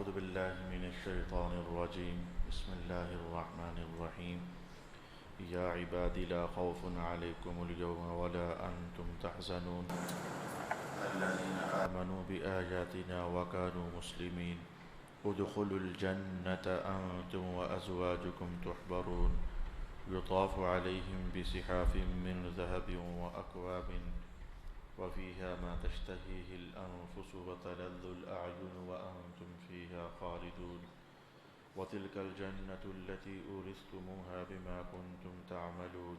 أعوذ بالله من الشيطان الرجيم بسم الله الرحمن الرحيم يا عبادي لا خوف عليكم اليوم ولا أنتم تحزنون الذين آمنوا بآياتنا وكانوا مسلمين ادخلوا الجنة أنتم وأزواجكم تحبرون يطاف عليهم بسحاف من ذهب وأكواب وفيها ما تشتهيه الأنفس وتلذ الأعين وأنتم فيها خالدون وتلك الجنة التي أورثتموها بما كنتم تعملون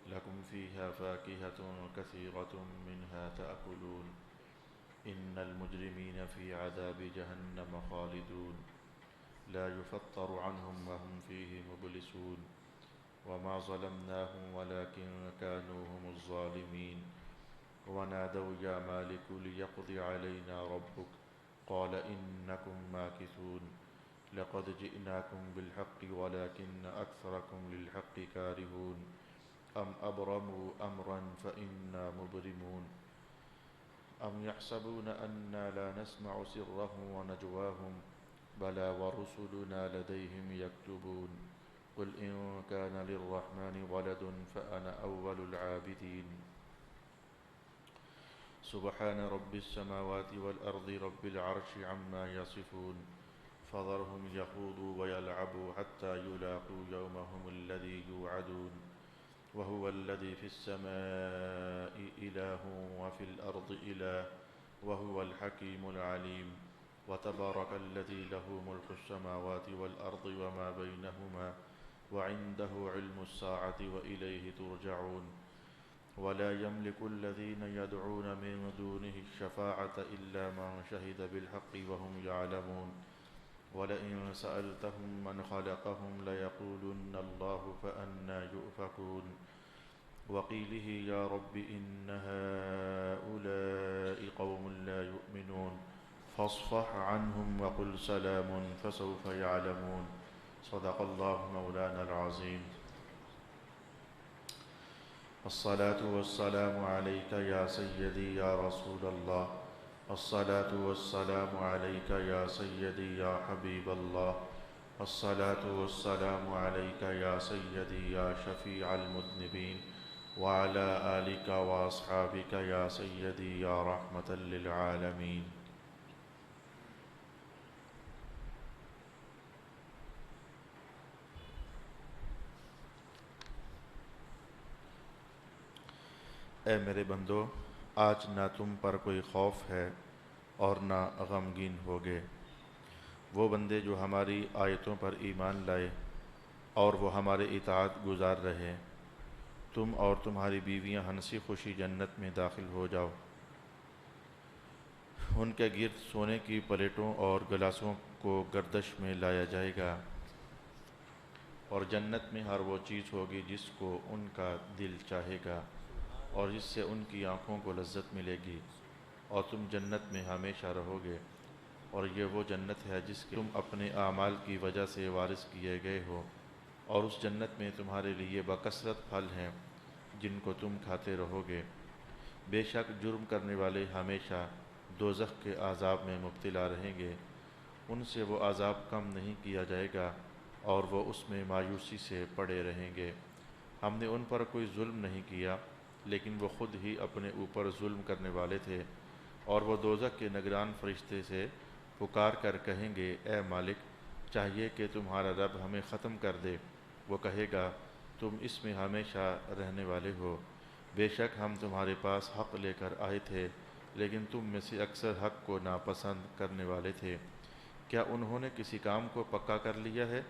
لكم فيها فاكهة كثيرة منها تأكلون إن المجرمين في عذاب جهنم خالدون لا يفتر عنهم وهم فيه مبلسون وما ظلمناهم ولكن كانوا هم الظالمين ونادوا يا مالك ليقض علينا ربك قال إنكم ماكثون لقد جئناكم بالحق ولكن أكثركم للحق كارهون أم أبرموا أمرا فإنا مبرمون أم يحسبون أنا لا نسمع سرهم ونجواهم بلى ورسلنا لديهم يكتبون قل إن كان للرحمن ولد فأنا أول العابدين سبحان رب السماوات والأرض رب العرش عما يصفون فذرهم يخوضوا ويلعبوا حتى يلاقوا يومهم الذي يوعدون وهو الذي في السماء إله وفي الأرض إله وهو الحكيم العليم وتبارك الذي له ملك السماوات والأرض وما بينهما وعنده علم الساعة وإليه ترجعون ولا يملك الذين يدعون من دونه الشفاعة إلا من شهد بالحق وهم يعلمون ولئن سألتهم من خلقهم ليقولن الله فأنى يؤفكون وقيله يا رب إن هؤلاء قوم لا يؤمنون فاصفح عنهم وقل سلام فسوف يعلمون صدق الله مولانا العظيم الصلاة والسلام عليك يا سيدي يا رسول الله الصلاة والسلام عليك يا سيدي يا حبيب الله الصلاة والسلام عليك يا سيدي يا شفيع المذنبين وعلى آلك وأصحابك يا سيدي يا رحمة للعالمين اے میرے بندو، آج نہ تم پر کوئی خوف ہے اور نہ غمگین ہوگے۔ وہ بندے جو ہماری آیتوں پر ایمان لائے اور وہ ہمارے اطاعت گزار رہے، تم اور تمہاری بیویاں ہنسی خوشی جنت میں داخل ہو جاؤ۔ ان کے گرد سونے کی پلیٹوں اور گلاسوں کو گردش میں لایا جائے گا، اور جنت میں ہر وہ چیز ہوگی جس کو ان کا دل چاہے گا اور جس سے ان کی آنکھوں کو لذت ملے گی، اور تم جنت میں ہمیشہ رہو گے۔ اور یہ وہ جنت ہے جس کے تم اپنے اعمال کی وجہ سے وارث کیے گئے ہو، اور اس جنت میں تمہارے لیے بکثرت پھل ہیں جن کو تم کھاتے رہو گے۔ بے شک جرم کرنے والے ہمیشہ دوزخ کے عذاب میں مبتلا رہیں گے، ان سے وہ عذاب کم نہیں کیا جائے گا اور وہ اس میں مایوسی سے پڑے رہیں گے۔ ہم نے ان پر کوئی ظلم نہیں کیا، لیکن وہ خود ہی اپنے اوپر ظلم کرنے والے تھے۔ اور وہ دوزخ کے نگران فرشتے سے پکار کر کہیں گے، اے مالک، چاہیے کہ تمہارا رب ہمیں ختم کر دے۔ وہ کہے گا، تم اس میں ہمیشہ رہنے والے ہو، بے شک ہم تمہارے پاس حق لے کر آئے تھے، لیکن تم میں سے اکثر حق کو ناپسند کرنے والے تھے۔ کیا انہوں نے کسی کام کو پکا کر لیا ہے؟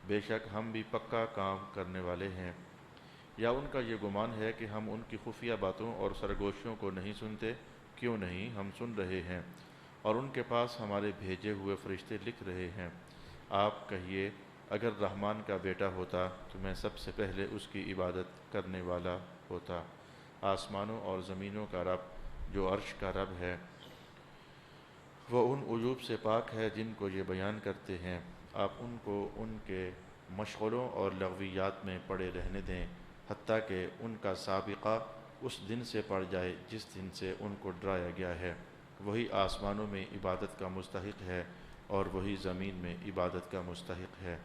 بے شک ہم بھی پکا کام کرنے والے ہیں۔ یا ان کا یہ گمان ہے کہ ہم ان کی خفیہ باتوں اور سرگوشیوں کو نہیں سنتے؟ کیوں نہیں، ہم سن رہے ہیں، اور ان کے پاس ہمارے بھیجے ہوئے فرشتے لکھ رہے ہیں۔ آپ کہیے، اگر رحمان کا بیٹا ہوتا تو میں سب سے پہلے اس کی عبادت کرنے والا ہوتا۔ آسمانوں اور زمینوں کا رب جو عرش کا رب ہے، وہ ان عیوب سے پاک ہے جن کو یہ بیان کرتے ہیں۔ آپ ان کو ان کے مشغلوں اور لغویات میں پڑے رہنے دیں، حتیٰ کہ ان کا سابقہ اس دن سے پڑ جائے جس دن سے ان کو ڈرایا گیا ہے۔ وہی آسمانوں میں عبادت کا مستحق ہے اور وہی زمین میں عبادت کا مستحق ہے،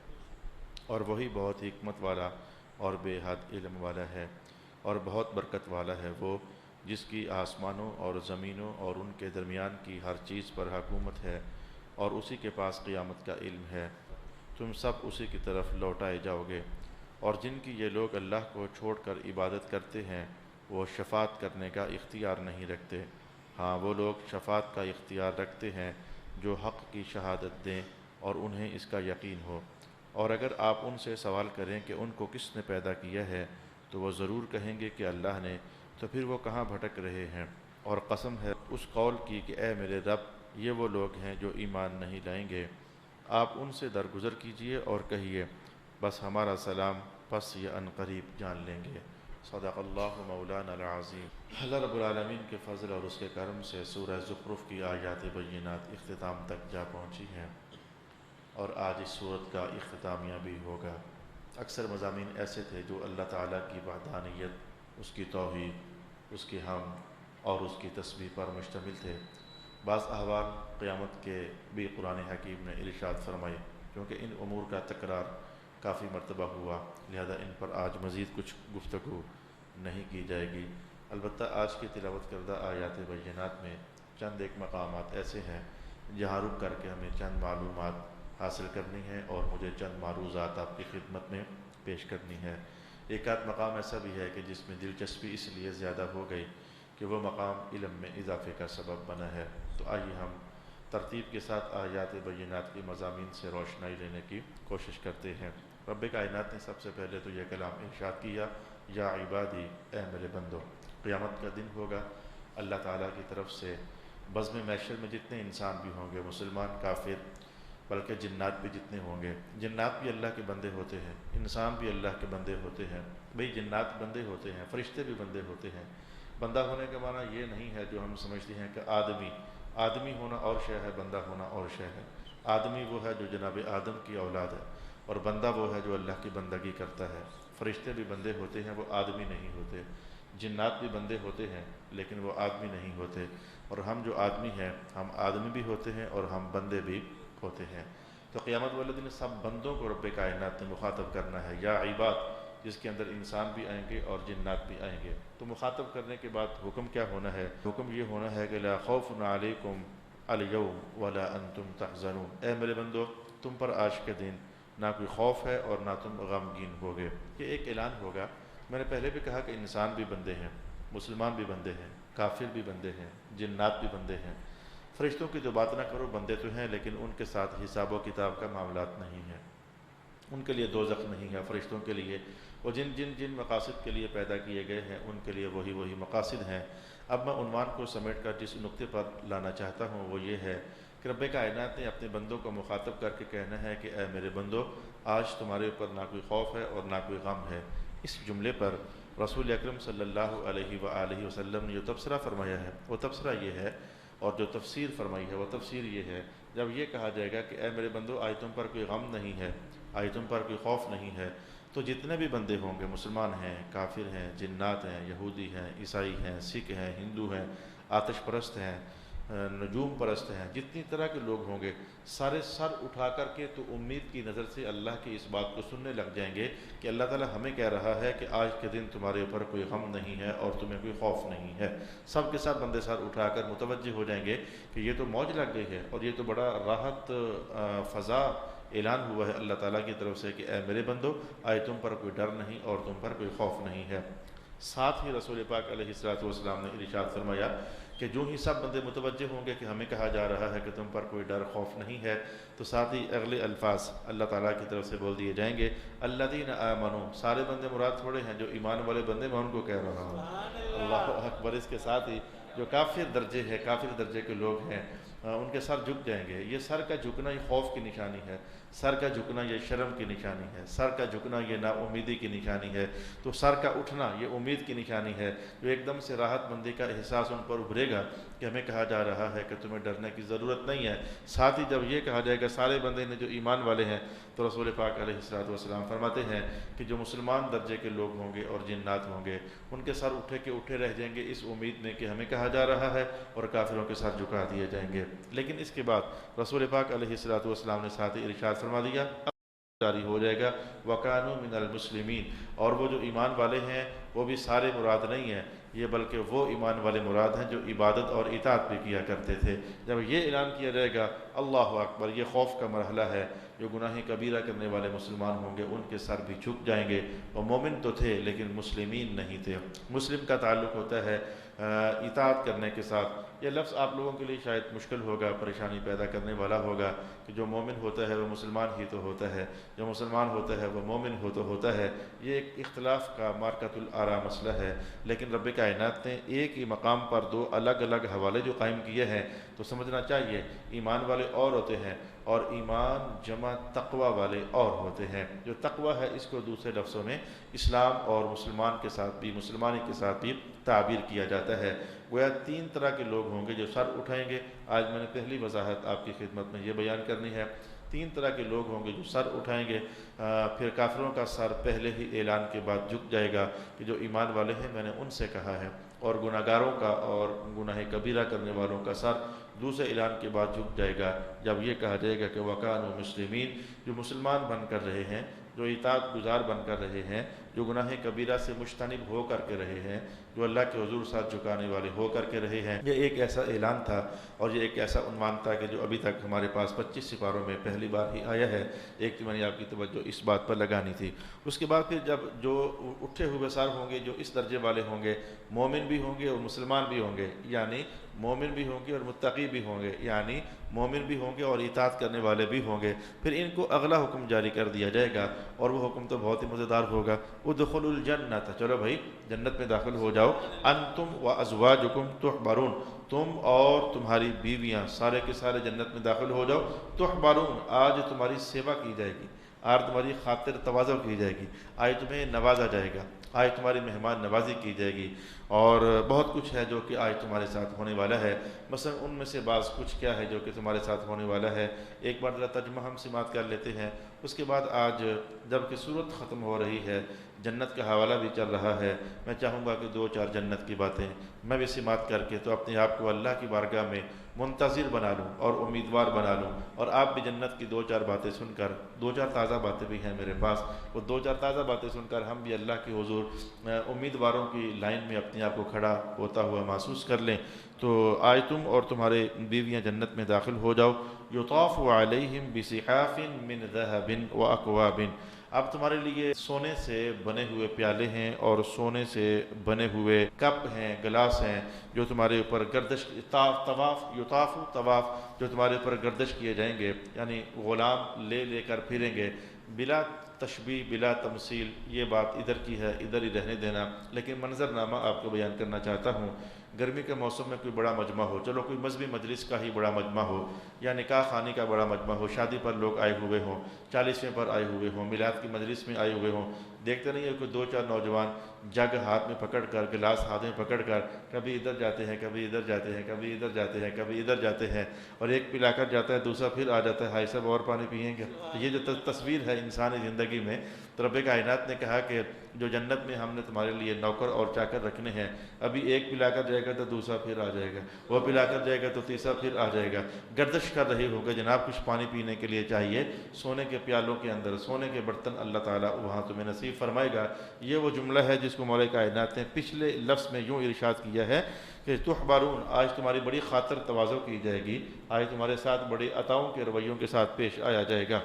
اور وہی بہت حکمت والا اور بے حد علم والا ہے، اور بہت برکت والا ہے وہ جس کی آسمانوں اور زمینوں اور ان کے درمیان کی ہر چیز پر حکومت ہے، اور اسی کے پاس قیامت کا علم ہے۔ تم سب اسی کی طرف لوٹائے جاؤ گے۔ اور جن کی یہ لوگ اللہ کو چھوڑ کر عبادت کرتے ہیں وہ شفاعت کرنے کا اختیار نہیں رکھتے، ہاں وہ لوگ شفاعت کا اختیار رکھتے ہیں جو حق کی شہادت دیں اور انہیں اس کا یقین ہو۔ اور اگر آپ ان سے سوال کریں کہ ان کو کس نے پیدا کیا ہے تو وہ ضرور کہیں گے کہ اللہ نے، تو پھر وہ کہاں بھٹک رہے ہیں۔ اور قسم ہے اس قول کی کہ اے میرے رب، یہ وہ لوگ ہیں جو ایمان نہیں لائیں گے۔ آپ ان سے درگزر کیجئے اور کہیے بس ہمارا سلام، پس یہ ان قریب جان لیں گے۔ صدق اللہ مولانا العظیم۔ اللہ رب العالمین کے فضل اور اس کے کرم سے سورہ زخرف کی آیات بینات اختتام تک جا پہنچی ہیں، اور آج اس سورت کا اختتامیہ بھی ہوگا۔ اکثر مضامین ایسے تھے جو اللہ تعالیٰ کی وحدانیت، اس کی توحید، اس کی حمد اور اس کی تسبیح پر مشتمل تھے۔ بعض احوال قیامت کے بھی قرآن حکیم نے ارشاد فرمائے، کیونکہ ان امور کا تکرار کافی مرتبہ ہوا، لہذا ان پر آج مزید کچھ گفتگو نہیں کی جائے گی۔ البتہ آج کی تلاوت کردہ آیات بینات میں چند ایک مقامات ایسے ہیں جہاں رک کر کے ہمیں چند معلومات حاصل کرنی ہے اور مجھے چند معروضات آپ کی خدمت میں پیش کرنی ہے۔ ایک آدھ مقام ایسا بھی ہے کہ جس میں دلچسپی اس لیے زیادہ ہو گئی کہ وہ مقام علم میں اضافے کا سبب بنا ہے۔ تو آئیے ہم ترتیب کے ساتھ آیات بینات کی مضامین سے روشنائی لینے کی کوشش کرتے ہیں۔ رب کائنات نے سب سے پہلے تو یہ کلام ارشاد کیا، یا عبادی، اے میرے بندو۔ قیامت کا دن ہوگا، اللہ تعالیٰ کی طرف سے بزم محشر میں جتنے انسان بھی ہوں گے، مسلمان، کافر، بلکہ جنات بھی جتنے ہوں گے، جنات بھی اللہ کے بندے ہوتے ہیں، انسان بھی اللہ کے بندے ہوتے ہیں۔ بھئی جنات بندے ہوتے ہیں، فرشتے بھی بندے ہوتے ہیں۔ بندہ ہونے کا معنی یہ نہیں ہے جو ہم سمجھتے ہیں کہ آدمی ہونا اور شے ہے، بندہ ہونا اور شے ہے۔ آدمی وہ ہے جو جناب آدم کی اولاد ہے، اور بندہ وہ ہے جو اللہ کی بندگی کرتا ہے۔ فرشتے بھی بندے ہوتے ہیں، وہ آدمی نہیں ہوتے۔ جنات بھی بندے ہوتے ہیں لیکن وہ آدمی نہیں ہوتے۔ اور ہم جو آدمی ہیں، ہم آدمی بھی ہوتے ہیں اور ہم بندے بھی ہوتے ہیں۔ تو قیامت والے دن سب بندوں کو رب کائنات نے مخاطب کرنا ہے، یا عباد، جس کے اندر انسان بھی آئیں گے اور جنات بھی آئیں گے۔ تو مخاطب کرنے کے بعد حکم کیا ہونا ہے؟ حکم یہ ہونا ہے کہ لا خوف علیکم اليوم ولا انتم تحزنون، اے میرے بندو، تم پر آج کے دن نہ کوئی خوف ہے اور نہ تم غمگین ہوگے۔ یہ ایک اعلان ہوگا۔ میں نے پہلے بھی کہا کہ انسان بھی بندے ہیں، مسلمان بھی بندے ہیں، کافر بھی بندے ہیں، جنات بھی بندے ہیں۔ فرشتوں کی جو بات نہ کرو، بندے تو ہیں لیکن ان کے ساتھ حساب و کتاب کا معاملات نہیں ہے، ان کے لیے دوزخ نہیں ہے۔ فرشتوں کے لیے وہ جن مقاصد کے لیے پیدا کیے گئے ہیں، ان کے لیے وہی مقاصد ہیں۔ اب میں عنوان کو سمیٹ کر جس نقطے پر لانا چاہتا ہوں وہ یہ ہے کہ رب کائنات نے اپنے بندوں کو مخاطب کر کے کہنا ہے کہ اے میرے بندو، آج تمہارے اوپر نہ کوئی خوف ہے اور نہ کوئی غم ہے۔ اس جملے پر رسول اکرم صلی اللہ علیہ وآلہ وسلم نے جو تبصرہ فرمایا ہے وہ تبصرہ یہ ہے، اور جو تفسیر فرمائی ہے وہ تفسیر یہ ہے، جب یہ کہا جائے گا کہ اے میرے بندو، آج تم پر کوئی غم نہیں ہے، آج تم پر کوئی خوف نہیں ہے، تو جتنے بھی بندے ہوں گے، مسلمان ہیں، کافر ہیں، جنات ہیں، یہودی ہیں، عیسائی ہیں، سکھ ہیں، ہندو ہیں، آتش پرست ہیں، نجوم پرست ہیں، جتنی طرح کے لوگ ہوں گے، سارے سر اٹھا کر کے تو امید کی نظر سے اللہ کی اس بات کو سننے لگ جائیں گے کہ اللہ تعالیٰ ہمیں کہہ رہا ہے کہ آج کے دن تمہارے اوپر کوئی غم نہیں ہے اور تمہیں کوئی خوف نہیں ہے۔ سب کے سب بندے سر اٹھا کر متوجہ ہو جائیں گے کہ یہ تو موج لگ گئی ہے، اور یہ تو بڑا راحت فضا اعلان ہوا ہے اللہ تعالیٰ کی طرف سے کہ اے میرے بندو، آج تم پر کوئی ڈر نہیں اور تم پر کوئی خوف نہیں ہے۔ ساتھ ہی رسول پاک علیہ الصلوۃ والسلام نے ارشاد فرمایا کہ جو ہی سب بندے متوجہ ہوں گے کہ ہمیں کہا جا رہا ہے کہ تم پر کوئی ڈر خوف نہیں ہے، تو ساتھ ہی اگلے الفاظ اللہ تعالیٰ کی طرف سے بول دیے جائیں گے، الذین آمنوا، سارے بندے مراد تھوڑے ہیں، جو ایمان والے بندے میں ان کو کہہ رہا ہوں، اللہ اکبر۔ اس کے ساتھ ہی جو کافر درجے کے لوگ ہیں، ان کے سر جھک جائیں گے۔ یہ سر کا جھکنا یہ خوف کی نشانی ہے، سر کا جھکنا یہ شرم کی نشانی ہے، سر کا جھکنا یہ نا امیدی کی نشانی ہے، تو سر کا اٹھنا یہ امید کی نشانی ہے، جو ایک دم سے راحت مندی کا احساس ان پر ابھرے گا کہ ہمیں کہا جا رہا ہے کہ تمہیں ڈرنے کی ضرورت نہیں ہے۔ ساتھ ہی جب یہ کہا جائے گا سارے بندے نے جو ایمان والے ہیں، تو رسول پاک علیہ الصلوۃ والسلام فرماتے ہیں کہ جو مسلمان درجے کے لوگ ہوں گے اور جنات ہوں گے، ان کے سر اٹھے کے اٹھے رہ جائیں گے اس امید میں کہ ہمیں کہا جا رہا ہے، اور کافروں کے سر جھکا دیے جائیں گے۔ لیکن اس کے بعد رسول پاک علیہ الصلوۃ والسلام نے ساتھ ہی ارشاد فرما دیا جاری ہو جائے گا وَكَانُوا مِنَ الْمُسْلِمِينَ، اور وہ جو ایمان والے ہیں وہ بھی سارے مراد نہیں ہیں، یہ بلکہ وہ ایمان والے مراد ہیں جو عبادت اور اطاعت بھی کیا کرتے تھے۔ جب یہ اعلان کیا جائے گا اللہ اکبر، یہ خوف کا مرحلہ ہے، جو گناہ کبیرہ کرنے والے مسلمان ہوں گے ان کے سر بھی جھک جائیں گے۔ وہ مومن تو تھے لیکن مسلمین نہیں تھے۔ مسلم کا تعلق ہوتا ہے اطاعت کرنے کے ساتھ۔ یہ لفظ آپ لوگوں کے لیے شاید مشکل ہوگا، پریشانی پیدا کرنے والا ہوگا کہ جو مومن ہوتا ہے وہ مسلمان ہی تو ہوتا ہے، جو مسلمان ہوتا ہے وہ مومن ہوتا ہے۔ یہ ایک اختلاف کا مارکۃ الآراء مسئلہ ہے، لیکن رب کائنات نے ایک ہی مقام پر دو الگ الگ حوالے جو قائم کیے ہیں، تو سمجھنا چاہیے ایمان والے اور ہوتے ہیں اور ایمان جمع تقوی والے اور ہوتے ہیں۔ جو تقوی ہے اس کو دوسرے لفظوں میں اسلام اور مسلمان کے ساتھ بھی، مسلمانی کے ساتھ بھی تعبیر کیا جاتا ہے۔ گویا تین طرح کے لوگ ہوں گے جو سر اٹھائیں گے۔ آج میں نے پہلی وضاحت آپ کی خدمت میں یہ بیان کرنی ہے، تین طرح کے لوگ ہوں گے جو سر اٹھائیں گے۔ پھر کافروں کا سر پہلے ہی اعلان کے بعد جھک جائے گا کہ جو ایمان والے ہیں میں نے ان سے کہا ہے، اور گناہ گاروں کا اور گناہ کبیرہ کرنے والوں کا سر دوسرے اعلان کے بعد جھک جائے گا جب یہ کہا جائے گا کہ وَكَانُوا مُسْلِمِينَ، جو مسلمان بن کر رہے ہیں، جو اطاعت گزار بن کر رہے ہیں، جو گناہ کبیرہ سے مجتنب ہو کر کے رہے ہیں، جو اللہ کے حضور ساتھ جھکانے والے ہو کر کے رہے ہیں۔ یہ ایک ایسا اعلان تھا اور یہ ایک ایسا عنوان تھا کہ جو ابھی تک ہمارے پاس 25 سپاروں میں پہلی بار ہی آیا ہے۔ ایک تو میں نے آپ کی توجہ اس بات پر لگانی تھی۔ اس کے بعد پھر جب جو اٹھے ہوئے سر ہوں گے جو اس درجے والے ہوں گے، مومن بھی ہوں گے اور مسلمان بھی ہوں گے، یعنی مومن بھی ہوں گے اور متقی بھی ہوں گے، یعنی مومن بھی ہوں گے اور اطاعت کرنے والے بھی ہوں گے، پھر ان کو اگلا حکم جاری کر دیا جائے گا، اور وہ حکم تو بہت ہی مزیدار ہوگا۔ ادخلوا الجنۃ، چلو بھائی جنت میں داخل ہو جاؤ، انتم وازواجکم تحبرون، تم اور تمہاری بیویاں سارے کے سارے جنت میں داخل ہو جاؤ۔ تحبرون، آج تمہاری سیوا کی جائے گی، آج تمہاری خاطر تواضع کی جائے گی، آج تمہیں نوازا جائے گا، آج تمہاری مہمان نوازی کی جائے گی، اور بہت کچھ ہے جو کہ آج تمہارے ساتھ ہونے والا ہے۔ مثلا ان میں سے بعض کچھ کیا ہے جو کہ تمہارے ساتھ ہونے والا ہے، ایک بار ذرا ترجمہ ہم سماعت کر لیتے ہیں۔ اس کے بعد آج جب کہ صورت ختم ہو رہی ہے، جنت کا حوالہ بھی چل رہا ہے، میں چاہوں گا کہ دو چار جنت کی باتیں میں بھی سماعت کر کے تو اپنے آپ کو اللہ کی بارگاہ میں منتظر بنا لوں اور امیدوار بنا لوں، اور آپ بھی جنت کی دو چار باتیں سن کر، دو چار تازہ باتیں بھی ہیں میرے پاس، وہ دو چار تازہ باتیں سن کر ہم بھی اللہ کے حضور امیدواروں کی لائن میں اپنے آپ کو کھڑا ہوتا ہوا محسوس کر لیں۔ تو آج تم اور تمہارے بیویاں جنت میں داخل ہو جاؤ۔ یطاف علیہم بصحاف من ذہب واکواب، اب تمہارے لیے سونے سے بنے ہوئے پیالے ہیں اور سونے سے بنے ہوئے کپ ہیں، گلاس ہیں، جو تمہارے اوپر گردش طواف جو تمہارے اوپر گردش کیے جائیں گے، یعنی غلام لے لے کر پھریں گے، بلا تشبیہ بلا تمثیل۔ یہ بات ادھر کی ہے، ادھر ہی رہنے دینا، لیکن منظرنامہ آپ کو بیان کرنا چاہتا ہوں۔ گرمی کے موسم میں کوئی بڑا مجمع ہو، چلو کوئی مذہبی مجلس کا ہی بڑا مجمع ہو، یا نکاح خانی کا بڑا مجمع ہو، شادی پر لوگ آئے ہوئے ہوں، 40ویں پر آئے ہوئے ہوں، میلاد کی مجلس میں آئے ہوئے ہوں، دیکھتے نہیں ہے کوئی دو چار نوجوان جگ ہاتھ میں پکڑ کر، گلاس ہاتھ میں پکڑ کر کبھی ادھر جاتے ہیں، کبھی ادھر جاتے ہیں، کبھی ادھر جاتے ہیں، کبھی ادھر جاتے ہیں، اور ایک پلا کر جاتا ہے دوسرا پھر آ جاتا ہے، ہائی صاحب اور پانی پئیں گے۔ یہ جو تصویر ہے انسانی زندگی میں، تو رب کائنات نے کہا کہ جو جنت میں ہم نے تمہارے لیے نوکر اور چاکر رکھنے ہیں، ابھی ایک پلا کر جائے گا تو دوسرا پھر آ جائے گا، وہ پلا کر جائے گا تو تیسرا پھر آ جائے گا، گردش کر رہے ہوگا جناب کچھ پانی پینے کے لیے چاہیے، سونے کے پیالوں کے اندر سونے کے برتن اللہ تعالیٰ وہاں تمہیں نصیب فرمائے گا۔ یہ وہ جملہ ہے جس کو مولا کائنات نے پچھلے لفظ میں یوں ارشاد کیا ہے کہ تحبرون، آج تمہاری بڑی خاطر تواضع کی جائے گی، آج تمہارے ساتھ بڑے عطاؤں کے رویوں کے ساتھ پیش آیا جائے گا۔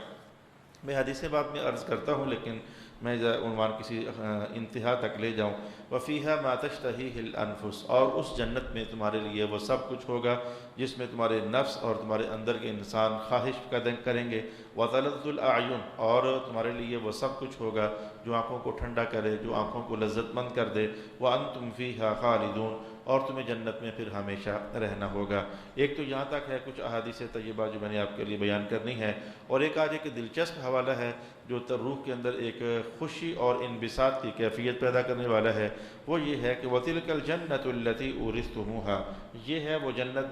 میں حدیث بات میں عرض کرتا ہوں، لیکن میں عنوان کسی انتہا تک لے جاؤں۔ وفیہا ما تشتہیہ الانفس، اور اس جنت میں تمہارے لیے وہ سب کچھ ہوگا جس میں تمہارے نفس اور تمہارے اندر کے انسان خواہش کریں گے۔ وتلذ الاعین، اور تمہارے لیے وہ سب کچھ ہوگا جو آنکھوں کو ٹھنڈا کرے، جو آنکھوں کو لذت مند کر دے۔ وانتم فیہا خالدون، اور تمہیں جنت میں پھر ہمیشہ رہنا ہوگا۔ ایک تو یہاں تک ہے کچھ احادیث طیبہ جو میں نے آپ کے لیے بیان کرنی ہے، اور ایک آج ایک دلچسپ حوالہ ہے جو روح کے اندر ایک خوشی اور انبساط کی کیفیت پیدا کرنے والا ہے۔ وہ یہ ہے کہ وَتِلْكَ الْجَنَّةُ الَّتِي أُورِثْتُمُوهَا، یہ ہے وہ جنت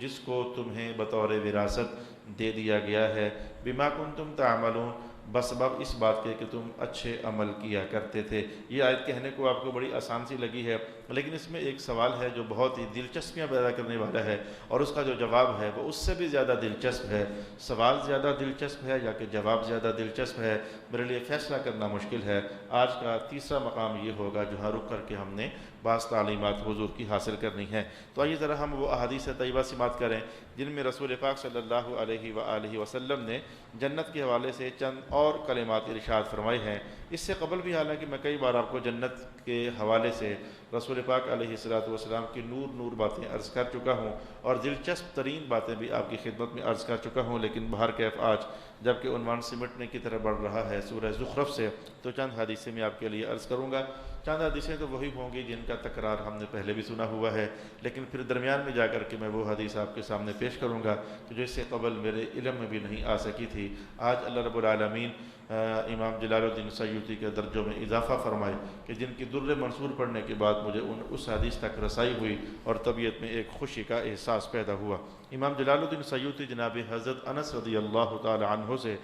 جس کو تمہیں بطور وراثت دے دیا گیا ہے۔ بِمَا كُنْتُمْ تَعْمَلُونَ، بسبب اس بات کے کہ تم اچھے عمل کیا کرتے تھے۔ یہ آیت کہنے کو آپ کو بڑی آسان سی لگی ہے، لیکن اس میں ایک سوال ہے جو بہت ہی دلچسپیاں پیدا کرنے والا ہے، اور اس کا جو جواب ہے وہ اس سے بھی زیادہ دلچسپ ہے۔ سوال زیادہ دلچسپ ہے یا کہ جواب زیادہ دلچسپ ہے، میرے لیے فیصلہ کرنا مشکل ہے۔ آج کا تیسرا مقام یہ ہوگا جہاں رک کر کے ہم نے بعض تعلیمات حضور کی حاصل کرنی ہے۔ تو آئیے ذرا ہم وہ احادیث طیبہ سماعت کریں جن میں رسول پاک صلی اللہ علیہ وآلہ وسلم نے جنت کے حوالے سے چند اور کلمات ارشاد فرمائے ہیں۔ اس سے قبل بھی حالانکہ میں کئی بار آپ کو جنت کے حوالے سے رسول پاک علیہ الصلوۃ کی نور باتیں عرض کر چکا ہوں، اور دلچسپ ترین باتیں بھی آپ کی خدمت میں عرض کر چکا ہوں، لیکن بہرکیف آج جب کہ عنوان سمٹنے کی طرف بڑھ رہا ہے سورہ زخرف سے، تو چند حدیثیں میں آپ کے لیے عرض کروں گا۔ چند حدیثیں تو وہی ہوں گی جن کا تکرار ہم نے پہلے بھی سنا ہوا ہے، لیکن پھر درمیان میں جا کر کے میں وہ حدیث آپ کے سامنے پیش کروں گا جو اس سے قبل میرے علم میں بھی نہیں آ سکی تھی۔ آج اللہ رب العالمین امام جلال الدین سیوطی کے درجوں میں اضافہ فرمائے کہ جن کی در منصور پڑھنے کے بعد مجھے اس حدیث تک رسائی ہوئی اور طبیعت میں ایک خوشی کا احساس پیدا ہوا۔ امام جلال الدین سیوطی جناب حضرت انس رضی اللہ تعالی عنہ سے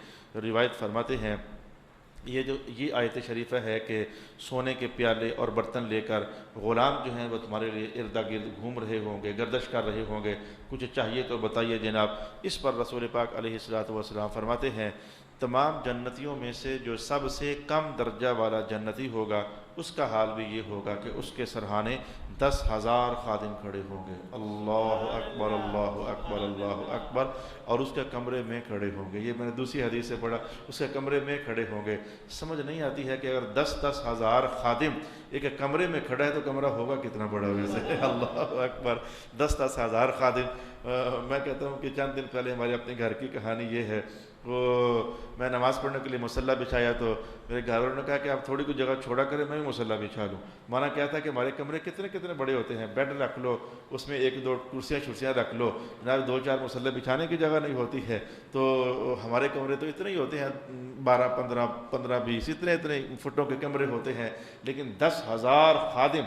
روایت فرماتے ہیں، یہ آیت شریفہ ہے کہ سونے کے پیالے اور برتن لے کر غلام جو ہیں وہ تمہارے لیے ارد گرد گھوم رہے ہوں گے، گردش کر رہے ہوں گے، کچھ چاہیے تو بتائیے جناب۔ اس پر رسول پاک علیہ الصلوۃ فرماتے ہیں، تمام جنتیوں میں سے جو سب سے کم درجہ والا جنتی ہوگا اس کا حال بھی یہ ہوگا کہ اس کے سرہانے 10,000 خادم کھڑے ہوں گے، اللہ اکبر اللہ اکبر اللہ اکبر، اور اس کے کمرے میں کھڑے ہوں گے۔ یہ میں نے دوسری حدیث سے پڑھا، اس کے کمرے میں کھڑے ہوں گے۔ سمجھ نہیں آتی ہے کہ اگر 10,000 خادم ایک کمرے میں کھڑا ہے تو کمرہ ہوگا کتنا بڑا ویسے، اللہ اکبر، 10,000 خادم۔ میں کہتا ہوں کہ چند دن پہلے ہمارے اپنے گھر کی کہانی یہ ہے، وہ میں نماز پڑھنے کے لیے مصلی بچھایا تو میرے گھر والوں نے کہا کہ آپ تھوڑی کوئی جگہ چھوڑا کریں، میں بھی مصلی بچھا لوں۔ مانا کیا تھا کہ ہمارے کمرے کتنے بڑے ہوتے ہیں، بیڈ رکھ لو، اس میں 1-2 کرسیاں رکھ لو، جناب 2-4 مصلی بچھانے کی جگہ نہیں ہوتی ہے۔ تو ہمارے کمرے تو اتنے ہی ہوتے ہیں، 12-15-20 اتنے فٹوں کے کمرے ہوتے ہیں، لیکن 10,000 خادم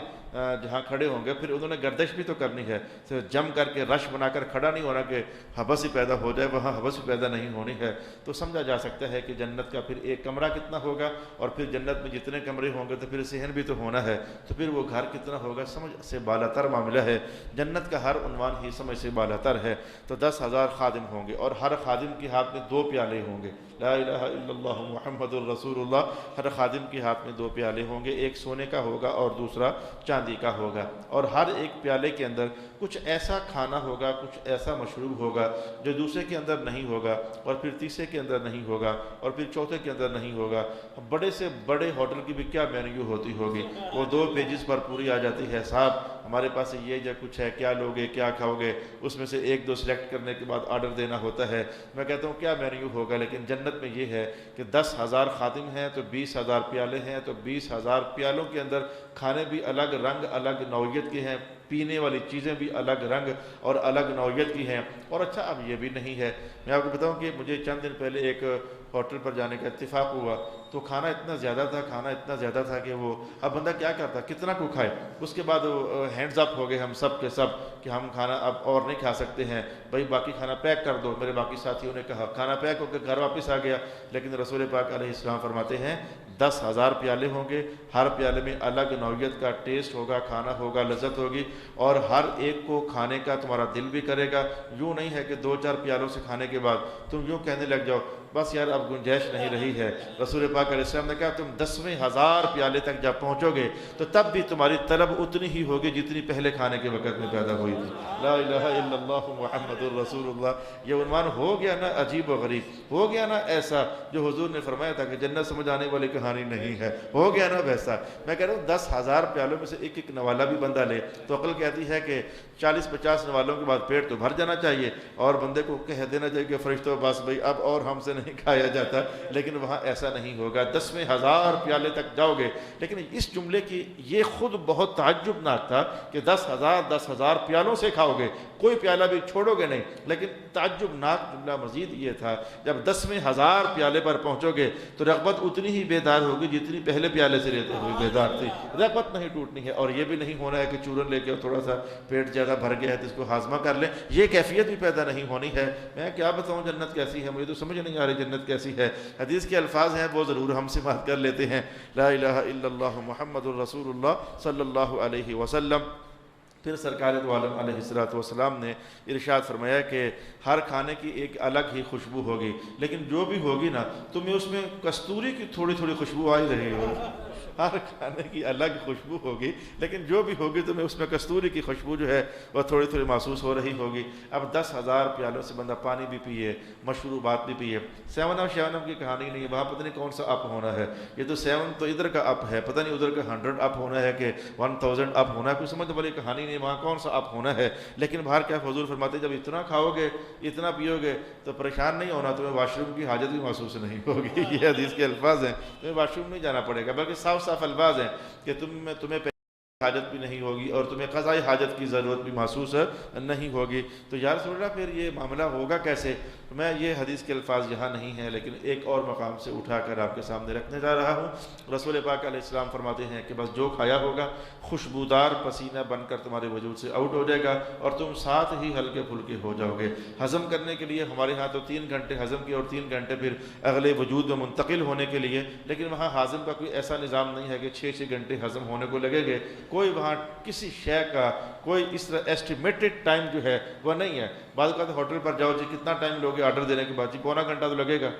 جہاں کھڑے ہوں گے، پھر انہوں نے گردش بھی تو کرنی ہے، صرف جم کر کے رش بنا کر کھڑا نہیں ہونا کہ حبس ہی پیدا ہو جائے، وہاں حبس ہی پیدا نہیں ہونی ہے۔ تو سمجھا جا سکتا ہے کہ جنت کا پھر ایک کمرہ کتنا ہوگا، اور پھر جنت میں جتنے کمرے ہوں گے تو پھر صحن بھی تو ہونا ہے، تو پھر وہ گھر کتنا ہوگا، سمجھ سے بالا تر معاملہ ہے۔ جنت کا ہر عنوان ہی سمجھ سے بالا تر ہے۔ تو 10,000 خادم ہوں گے، اور ہر خادم کے ہاتھ میں 2 پیالے ہوں گے، لا الہ الا اللہ محمد الرسول اللہ۔ ہر خادم کے ہاتھ میں 2 پیالے ہوں گے، ایک سونے کا ہوگا اور دوسرا چاندی کا ہوگا، اور ہر ایک پیالے کے اندر کچھ ایسا کھانا ہوگا، کچھ ایسا مشروب ہوگا جو دوسرے کے اندر نہیں ہوگا، اور پھر تیسرے کے اندر نہیں ہوگا، اور پھر چوتھے کے اندر نہیں ہوگا۔ بڑے سے بڑے ہوٹل کی بھی کیا مینیو ہوتی ہوگی، وہ 2 پیجز پر پوری آ جاتی ہے، صاحب ہمارے پاس یہ جو کچھ ہے، کیا لوگے کیا کھاؤ گے، اس میں سے 1-2 سلیکٹ کرنے کے بعد آرڈر دینا ہوتا ہے۔ میں کہتا ہوں کیا مینیو ہوگا، لیکن جنت میں یہ ہے کہ 10,000 خادم ہیں تو 20,000 پیالے ہیں، تو 20,000 پیالوں کے اندر کھانے بھی الگ رنگ الگ نوعیت کے ہیں، پینے والی چیزیں بھی الگ رنگ اور الگ نوعیت کی ہیں۔ اور اچھا اب یہ بھی نہیں ہے، میں آپ کو بتاؤں کہ مجھے چند دن پہلے ایک ہوٹل پر جانے کا اتفاق ہوا، تو کھانا اتنا زیادہ تھا کہ وہ اب بندہ کیا کرتا، کتنا کو کھائے۔ اس کے بعد ہینڈز اپ ہو گئے ہم سب کے سب کہ ہم کھانا اب اور نہیں کھا سکتے ہیں، بھائی باقی کھانا پیک کر دو۔ میرے باقی ساتھیوں نے کہا، کھانا پیک ہو کے گھر واپس آ گیا، لیکن رسول پاک علیہ السلام فرماتے ہیں 10,000 پیالے ہوں گے، ہر پیالے میں الگ نوعیت کا ٹیسٹ ہوگا، کھانا ہوگا، لذت ہوگی، اور ہر ایک کو کھانے کا تمہارا دل بھی کرے گا۔ یوں نہیں ہے کہ 2-4 پیالوں سے کھانے کے بعد تم یوں کہنے لگ جاؤ بس یار اب گنجائش نہیں رہی ہے۔ رسول پاک علیہ السلام نے کہا تم 10ویں 1000 پیالے تک جب پہنچو گے تو تب بھی تمہاری طلب اتنی ہی ہوگی جتنی پہلے کھانے کے وقت میں پیدا ہوئی تھی۔ لا الہ الا اللہ محمد الرسول اللہ، یہ عنوان ہو گیا نا عجیب و غریب، ہو گیا نا ایسا جو حضور نے فرمایا تھا کہ جنت سمجھ آنے والی کہانی نہیں ہے، ہو گیا نا ویسا۔ میں کہہ رہا ہوں 10,000 پیالوں میں سے ایک ایک نوالا بھی بندہ لے تو عقل کہتی ہے کہ 40-50 نوالوں کے بعد پیٹ تو بھر جانا چاہیے، اور بندے کو کہہ دینا چاہیے کہ فرشتوں بس بھائی اب اور ہم سے نہیں کھایا جاتا، لیکن وہاں ایسا نہیں ہوگا۔ 10ویں 1000 پیالے تک جاؤ گے، لیکن اس جملے کی یہ خود بہت تعجب ناک تھا کہ 10,000 پیالوں سے کھاؤ گے، کوئی پیالہ بھی چھوڑو گے نہیں. لیکن تعجب ناک جملہ مزید یہ تھا جب 10,000 پیالے پر پہنچو گے تو رغبت اتنی ہی بیدار ہوگی جتنی پہلے پیالے سے لیتے ہوئے بیدار تھی. رغبت نہیں ٹوٹنی ہے. اور یہ بھی نہیں ہونا ہے کہ چورن لے کے تھوڑا سا پیٹ زیادہ بھر گیا ہے تو اس کو ہاضمہ کر لیں, یہ کیفیت بھی پیدا نہیں ہونی ہے. میں کیا بتاؤں جنت کیسی ہے, مجھے تو سمجھ نہیں آ رہی جنت کیسی ہے. حدیث کے الفاظ ہیں وہ ضرور ہم سے بات کر لیتے ہیں, لا الہ الا اللہ محمد الرسول اللہ صلی اللہ علیہ وسلم. پھر سرکار دو عالم علیہ السلام نے ارشاد فرمایا کہ ہر کھانے کی ایک الگ ہی خوشبو ہوگی, لیکن جو بھی ہوگی نا تمہیں اس میں کستوری کی تھوڑی تھوڑی خوشبو آ ہی رہی ہوگی. ہر کھانے کی الگ خوشبو ہوگی, لیکن جو بھی ہوگی تمہیں اس میں کستوری کی خوشبو جو ہے وہ تھوڑی تھوڑی محسوس ہو رہی ہوگی. اب 10,000 پیالوں سے بندہ پانی بھی پیے, مشروبات بھی پیے. 7 اپ شیون اپ کی کہانی نہیں ہے, وہاں پتہ نہیں کون سا اپ ہونا ہے. یہ تو 7 تو ادھر کا اپ ہے, پتہ نہیں ادھر کا 100 اپ ہونا ہے کہ 1000 اپ ہونا ہے, کوئی سمجھ والی کہانی نہیں, وہاں کون سا اپ ہونا ہے. لیکن باہر کیا حضور فرماتے جب اتنا کھاؤ گے اتنا پیو گے تو پریشان نہیں ہونا, تمہیں واش روم کی حاجت بھی محسوس نہیں ہوگی. یہ حدیث کے الفاظ ہیں, تمہیں واش روم نہیں جانا پڑے گا, بلکہ صاف صاف الفاظ ہیں کہ تمہیں حاجت بھی نہیں ہوگی اور تمہیں قضائی حاجت کی ضرورت بھی محسوس نہیں ہوگی. تو یا رسول اللہ پھر یہ معاملہ ہوگا کیسے؟ میں یہ حدیث کے الفاظ یہاں نہیں ہیں, لیکن ایک اور مقام سے اٹھا کر آپ کے سامنے رکھنے جا رہا ہوں. رسول پاک علیہ السلام فرماتے ہیں کہ بس جو کھایا ہوگا خوشبودار پسینہ بن کر تمہارے وجود سے آؤٹ ہو جائے گا اور تم ساتھ ہی ہلکے پھلکے ہو جاؤ گے. ہضم کرنے کے لیے ہمارے ہاں تو 3 گھنٹے ہضم کی اور 3 گھنٹے پھر اگلے وجود میں منتقل ہونے کے لیے, لیکن وہاں ہاضم کا کوئی ایسا نظام نہیں ہے کہ 6 گھنٹے ہضم ہونے کو لگے گے. کوئی وہاں کسی شے کا کوئی اس طرح ایسٹیمیٹڈ ٹائم جو ہے وہ نہیں ہے. بعض اوقات ہوٹل پر جاؤ جی کتنا ٹائم لوگے آرڈر دینے کے بعد, جی پونا گھنٹہ تو لگے گا,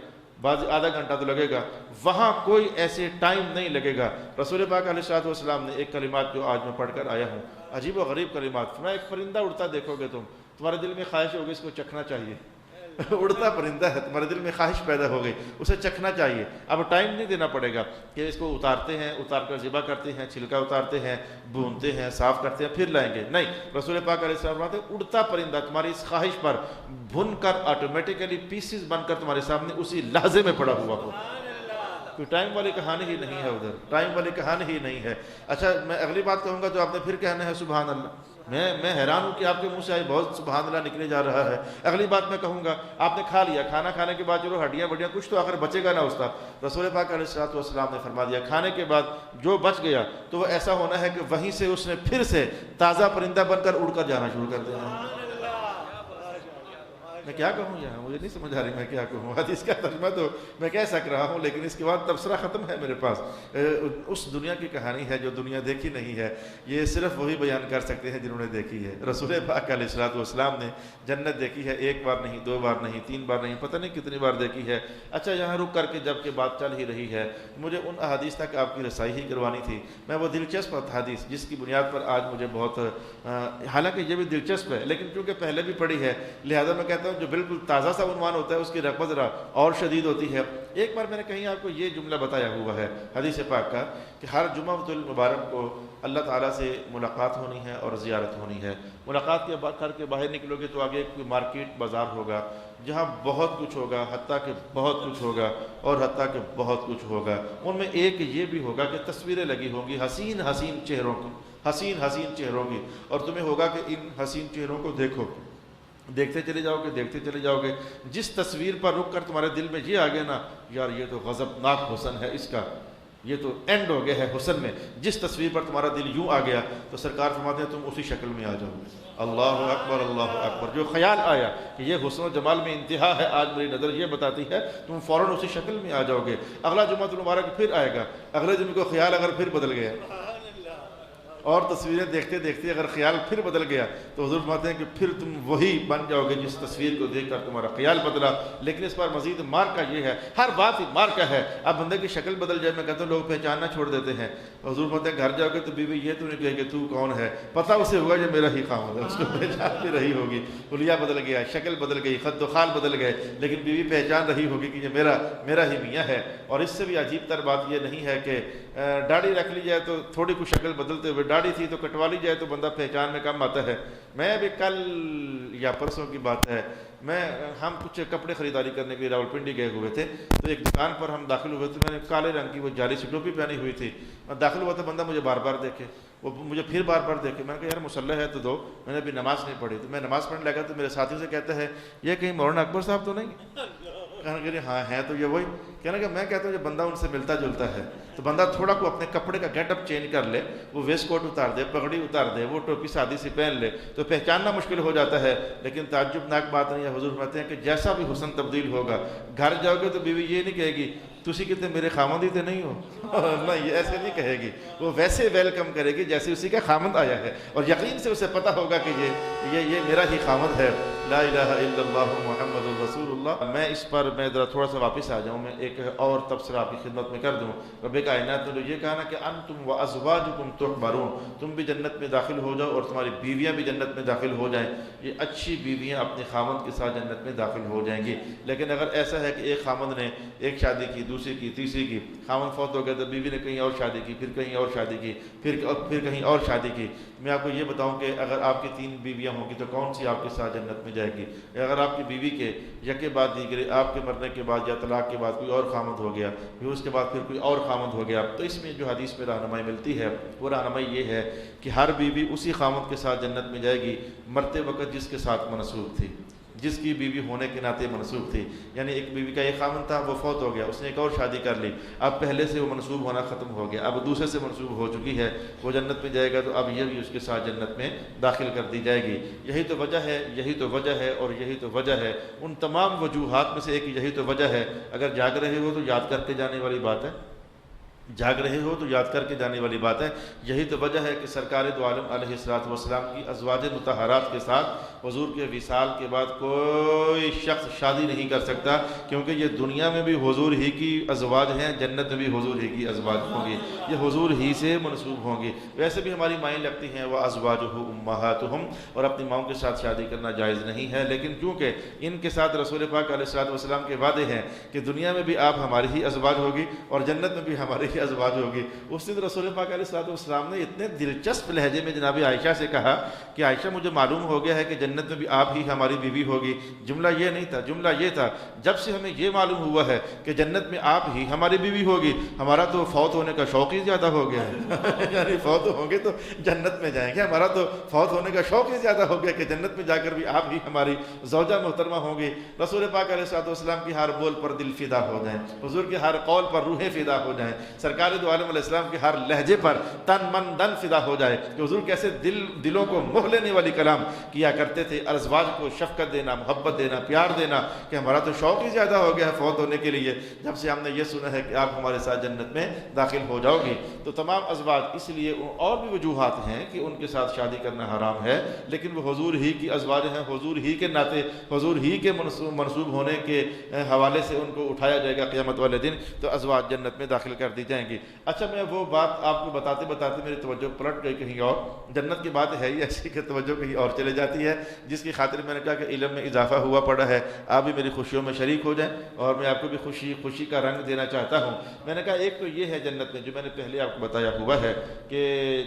بعض آدھا گھنٹہ تو لگے گا. وہاں کوئی ایسے ٹائم نہیں لگے گا. رسول پاک علیہ السلام نے ایک کلمات جو آج میں پڑھ کر آیا ہوں, عجیب و غریب کلمات. میں ایک پرندہ اڑتا دیکھو گے تمہارے دل میں خواہش ہوگی اس کو چکھنا چاہیے. اڑتا پرندہ ہے, تمہارے دل میں خواہش پیدا ہو گئی, اسے چکھنا چاہیے. اب ٹائم نہیں دینا پڑے گا کہ اس کو اتارتے ہیں, اتار کر ذبح کرتے ہیں, چھلکا اتارتے ہیں, بھونتے ہیں, صاف کرتے ہیں, پھر لائیں گے. نہیں, رسول پاک علیہ السلام فرماتے ہیں اڑتا پرندہ تمہاری اس خواہش پر بھن کر آٹومیٹیکلی پیسز بن کر تمہارے سامنے اسی لحظے میں پڑا ہوا ہو. کوئی ٹائم والی کہانی ہی نہیں ہے, ادھر ٹائم والی کہانی ہی نہیں ہے. اچھا میں اگلی بات کہوں گا تو آپ نے پھر کہنا ہے سبحان اللہ. میں حیران ہوں کہ آپ کے منہ سے آئی بہت سبحان اللہ نکلے جا رہا ہے. اگلی بات میں کہوں گا, آپ نے کھا لیا, کھانا کھانے کے بعد چلو ہڈیاں بڈیاں کچھ تو آخر بچے گا نا اس کا. رسول پاک علیہ السلام نے فرما دیا کھانے کے بعد جو بچ گیا تو وہ ایسا ہونا ہے کہ وہیں سے اس نے پھر سے تازہ پرندہ بن کر اڑ کر جانا شروع کر دینا. میں کیا کہوں یہاں, مجھے نہیں سمجھ آ رہی میں کیا کہوں. حدیث کا ترجمہ تو میں کہہ سک رہا ہوں, لیکن اس کے بعد تبصرہ ختم ہے میرے پاس. اس دنیا کی کہانی ہے جو دنیا دیکھی نہیں ہے, یہ صرف وہی بیان کر سکتے ہیں جنہوں نے دیکھی ہے. رسول پاک علیہ السلام نے جنت دیکھی ہے, 1 بار نہیں, 2 بار نہیں, 3 بار نہیں, پتہ نہیں کتنی بار دیکھی ہے. اچھا یہاں رک کر کے جب کہ بات چل ہی رہی ہے, مجھے ان احادیث تک آپ کی رسائی ہی کروانی تھی. میں وہ دلچسپ حدیث جس کی بنیاد پر آج مجھے بہت, حالانکہ یہ بھی دلچسپ ہے لیکن چونکہ پہلے بھی پڑھی ہے لہذا میں کہتا ہوں جو بالکل تازہ سا عنوان ہوتا ہے اس کی رغبت ذرا اور شدید ہوتی ہے. ایک بار میں نے کہیں آپ کو یہ جملہ بتایا ہوا ہے حدیث پاک کا کہ ہر جمعۃ المبارک کو اللہ تعالیٰ سے ملاقات ہونی ہے اور زیارت ہونی ہے. ملاقات کے کر کے باہر نکلو گے تو آگے کوئی مارکیٹ بازار ہوگا جہاں بہت کچھ ہوگا, حتیٰ کہ بہت کچھ ہوگا اور حتیٰ کہ بہت کچھ ہوگا. ان میں ایک یہ بھی ہوگا کہ تصویریں لگی ہوں گی حسین حسین چہروں کی, حسین حسین چہروں کی, اور تمہیں ہوگا کہ ان حسین چہروں کو دیکھو, دیکھتے چلے جاؤ گے, دیکھتے چلے جاؤ گے. جس تصویر پر رک کر تمہارے دل میں یہ آ گیا نا یار یہ تو غضبناک حسن ہے اس کا, یہ تو اینڈ ہو گیا ہے حسن میں, جس تصویر پر تمہارا دل یوں آ گیا تو سرکار فرماتے ہیں تم اسی شکل میں آ جاؤ گے. اللہ اکبر اللہ اکبر. جو خیال آیا کہ یہ حسن و جمال میں انتہا ہے, آج میری نظر یہ بتاتی ہے, تم فوراً اسی شکل میں آ جاؤ گے. اگلا جمعہ المبارک پھر آئے گا, اگلے جمعے کو خیال اگر پھر بدل گیا اور تصویریں دیکھتے دیکھتے اگر خیال پھر بدل گیا تو حضور فرماتے ہیں کہ پھر تم وہی بن جاؤ گے جس تصویر کو دیکھ کر تمہارا خیال بدلا. لیکن اس پر مزید مارکا یہ ہے, ہر بات ہی مارکا ہے. اب بندے کی شکل بدل جائے, میں کہتا ہوں لوگ پہچاننا چھوڑ دیتے ہیں. حضور فرماتے ہیں گھر جاؤ گے تو بیوی یہ تو نہیں کہے کہ تو کون ہے, پتہ اسے ہوگا یہ میرا ہی خاوند ہے, اس کو پہچان بھی رہی ہوگی. حلیہ بدل گیا, شکل بدل گئی, خد و خال بدل گئے, لیکن بیوی پہچان رہی ہوگی کہ یہ میرا ہی میاں ہے. اور اس سے بھی عجیب تر بات یہ نہیں ہے کہ داڑھی رکھ لی جائے تو تھوڑی کچھ شکل بدلتے ہوئے, داڑھی تھی تو کٹوا لی جائے تو بندہ پہچان میں کم آتا ہے. میں ابھی کل یا پرسوں کی بات ہے, ہم کچھ کپڑے خریداری کرنے کے لیے راولپنڈی گئے ہوئے تھے, تو ایک دکان پر ہم داخل ہوئے تھے. میں نے کالے رنگ کی وہ جالی سی ٹوپی پہنی ہوئی تھی, میں داخل ہوا تھا, بندہ مجھے بار بار دیکھے, وہ مجھے پھر بار بار دیکھے، میں نے کہا یار مصلی ہے تو دو، میں نے ابھی نماز نہیں پڑھی، تو میں نماز پڑھنے لگا تو میرے ساتھیوں سے کہتا ہے یہ کہیں مولانا اکبر صاحب تو نہیں؟ کہنے کہ ہاں ہیں تو یہ وہی. کہنا کہ میں کہتا ہوں جب بندہ ان سے ملتا جلتا ہے تو بندہ تھوڑا کو اپنے کپڑے کا گیٹ اپ چینج کر لے، وہ ویسٹ کوٹ اتار دے، پگڑی اتار دے، وہ ٹوپی سادی سی پہن لے تو پہچاننا مشکل ہو جاتا ہے. لیکن تعجب ناک بات نہیں ہے، حضور فرماتے ہیں کہ جیسا بھی حسن تبدیل ہوگا، گھر جاؤ گے تو بیوی یہ نہیں کہے گی تسی کتنے میرے خامند ہی تو نہیں ہو، نہیں ایسے نہیں کہے گی، وہ ویسے ویلکم کرے گی جیسے اسی کا خامند آیا ہے، اور یقین سے اسے پتہ ہوگا کہ یہ میرا ہی خامند ہے. لا الہ الا اللہ محمد الرسول اللہ. میں اس پر میں ذرا تھوڑا سا واپس آ جاؤں، میں ایک اور تبصرہ آپ کی خدمت میں کر دوں. رب کائنات نے یہ کہا نا کہ انتم وازواجکم تحبرون، تم بھی جنت میں داخل ہو جاؤ اور تمہاری بیویاں بھی جنت میں داخل ہو جائیں. یہ اچھی بیویاں اپنے خامند کے ساتھ جنت میں داخل ہو جائیں گی. لیکن اگر ایسا ہے کہ ایک خامند نے ایک شادی کی، دوسری کی، تیسری کی، خامند فوت ہو گیا تو بیوی نے کہیں اور شادی کی، پھر کہیں اور شادی کی، پھر کہیں اور شادی کی. میں آپ کو یہ بتاؤں کہ اگر آپ کی 3 بیویاں ہوں گی تو کون سی آپ کے ساتھ جنت میں جائے گی؟ اگر آپ کی بیوی کے یکے بعد دیگرے آپ کے مرنے کے بعد یا طلاق کے بعد کوئی اور خامند ہو گیا، پھر اس کے بعد پھر کوئی اور خامند ہو گیا، تو اس میں جو حدیث میں رہنمائی ملتی ہے وہ رہنمائی یہ ہے کہ ہر بیوی اسی خامند کے ساتھ جنت میں جائے گی مرتے وقت جس کے ساتھ منسوب تھی، جس کی بیوی ہونے کے ناطے منسوب تھی. یعنی ایک بیوی کا ایک خامند تھا، وہ فوت ہو گیا، اس نے ایک اور شادی کر لی، اب پہلے سے وہ منسوب ہونا ختم ہو گیا، اب دوسرے سے منسوب ہو چکی ہے، وہ جنت میں جائے گا تو اب یہ بھی اس کے ساتھ جنت میں داخل کر دی جائے گی. یہی تو وجہ ہے، یہی تو وجہ ہے، اور یہی تو وجہ ہے. ان تمام وجوہات میں سے ایک یہی تو وجہ ہے. اگر جاگ رہے ہو تو یاد کر کے جانے والی بات ہے، جاگ رہے ہو تو یاد کر کے جانے والی بات ہے. یہی تو وجہ ہے کہ سرکار دو عالم علیہ الصلوۃ والسلام کی ازواج مطہرات کے ساتھ حضور کے وصال کے بعد کوئی شخص شادی نہیں کر سکتا، کیونکہ یہ دنیا میں بھی حضور ہی کی ازواج ہیں، جنت میں بھی حضور ہی کی ازواج ہوں گی، یہ حضور ہی سے منسوب ہوں گی. ویسے بھی ہماری مائیں لگتی ہیں وہ ازواجہ امہاتہم، اور اپنی ماؤں کے ساتھ شادی کرنا جائز نہیں ہے. لیکن چونکہ ان کے ساتھ رسول پاک علیہ الصلوۃ والسلام کے وعدے ہیں کہ دنیا میں بھی آپ ہماری ہی ازواج ہوگی اور جنت میں بھی ہماری ازواج ہوگی. اس دن رسول پاک علیہ الصلوۃ والسلام نے اتنے دلچسپ لہجے میں جناب عائشہ سے کہا کہ عائشہ مجھے معلوم ہو گیا ہے کہ جنت میں بھی آپ ہی ہماری بیوی ہوگی. جملہ یہ نہیں تھا، جملہ یہ تھا جب سے ہمیں یہ معلوم ہوا ہے کہ جنت میں آپ ہی ہماری بیوی ہوگی، ہمارا تو فوت ہونے کا شوق ہی زیادہ ہو گیا ہے. یعنی فوت ہوں گے تو جنت میں جائیں گے، ہمارا تو فوت ہونے کا شوق ہی زیادہ ہو گیا کہ جنت میں جا کر بھی آپ ہی ہماری زوجہ محترمہ ہوں گی. رسول پاک علیہ الصلوۃ والسلام کی ہر بول پر دل فدا ہو جائیں، حضور کے ہر قول پر روحیں فدا ہو جائیں، سرکار دو عالم علیہ السلام کے ہر لہجے پر تن من دن فدا ہو جائے کہ حضور کیسے دلوں کو موہ لینے والی کلام کیا کرتے تھے. ازواج کو شفقت دینا، محبت دینا، پیار دینا کہ ہمارا تو شوق ہی زیادہ ہو گیا ہے فوت ہونے کے لیے جب سے ہم نے یہ سنا ہے کہ آپ ہمارے ساتھ جنت میں داخل ہو جاؤ گی. تو تمام ازواج اس لیے اور بھی وجوہات ہیں کہ ان کے ساتھ شادی کرنا حرام ہے، لیکن وہ حضور ہی کی ازواج ہیں، حضور ہی کے ناطے، حضور ہی کے منسوب ہونے کے حوالے سے ان کو اٹھایا جائے گا قیامت والے دن، تو ازواج جنت میں داخل کر دی جائیں گی. اچھا، میں وہ بات آپ کو بتاتے بتاتے میری توجہ پلٹ گئی کہیں اور. جنت کی بات ہے ہی ایسی کہ توجہ کہیں اور چلے جاتی ہے، جس کی خاطر میں نے کہا کہ علم میں اضافہ ہوا پڑا ہے، آپ بھی میری خوشیوں میں شریک ہو جائیں اور میں آپ کو بھی خوشی کا رنگ دینا چاہتا ہوں. میں نے کہا ایک تو یہ ہے جنت میں جو میں نے پہلے آپ کو بتایا ہوا ہے کہ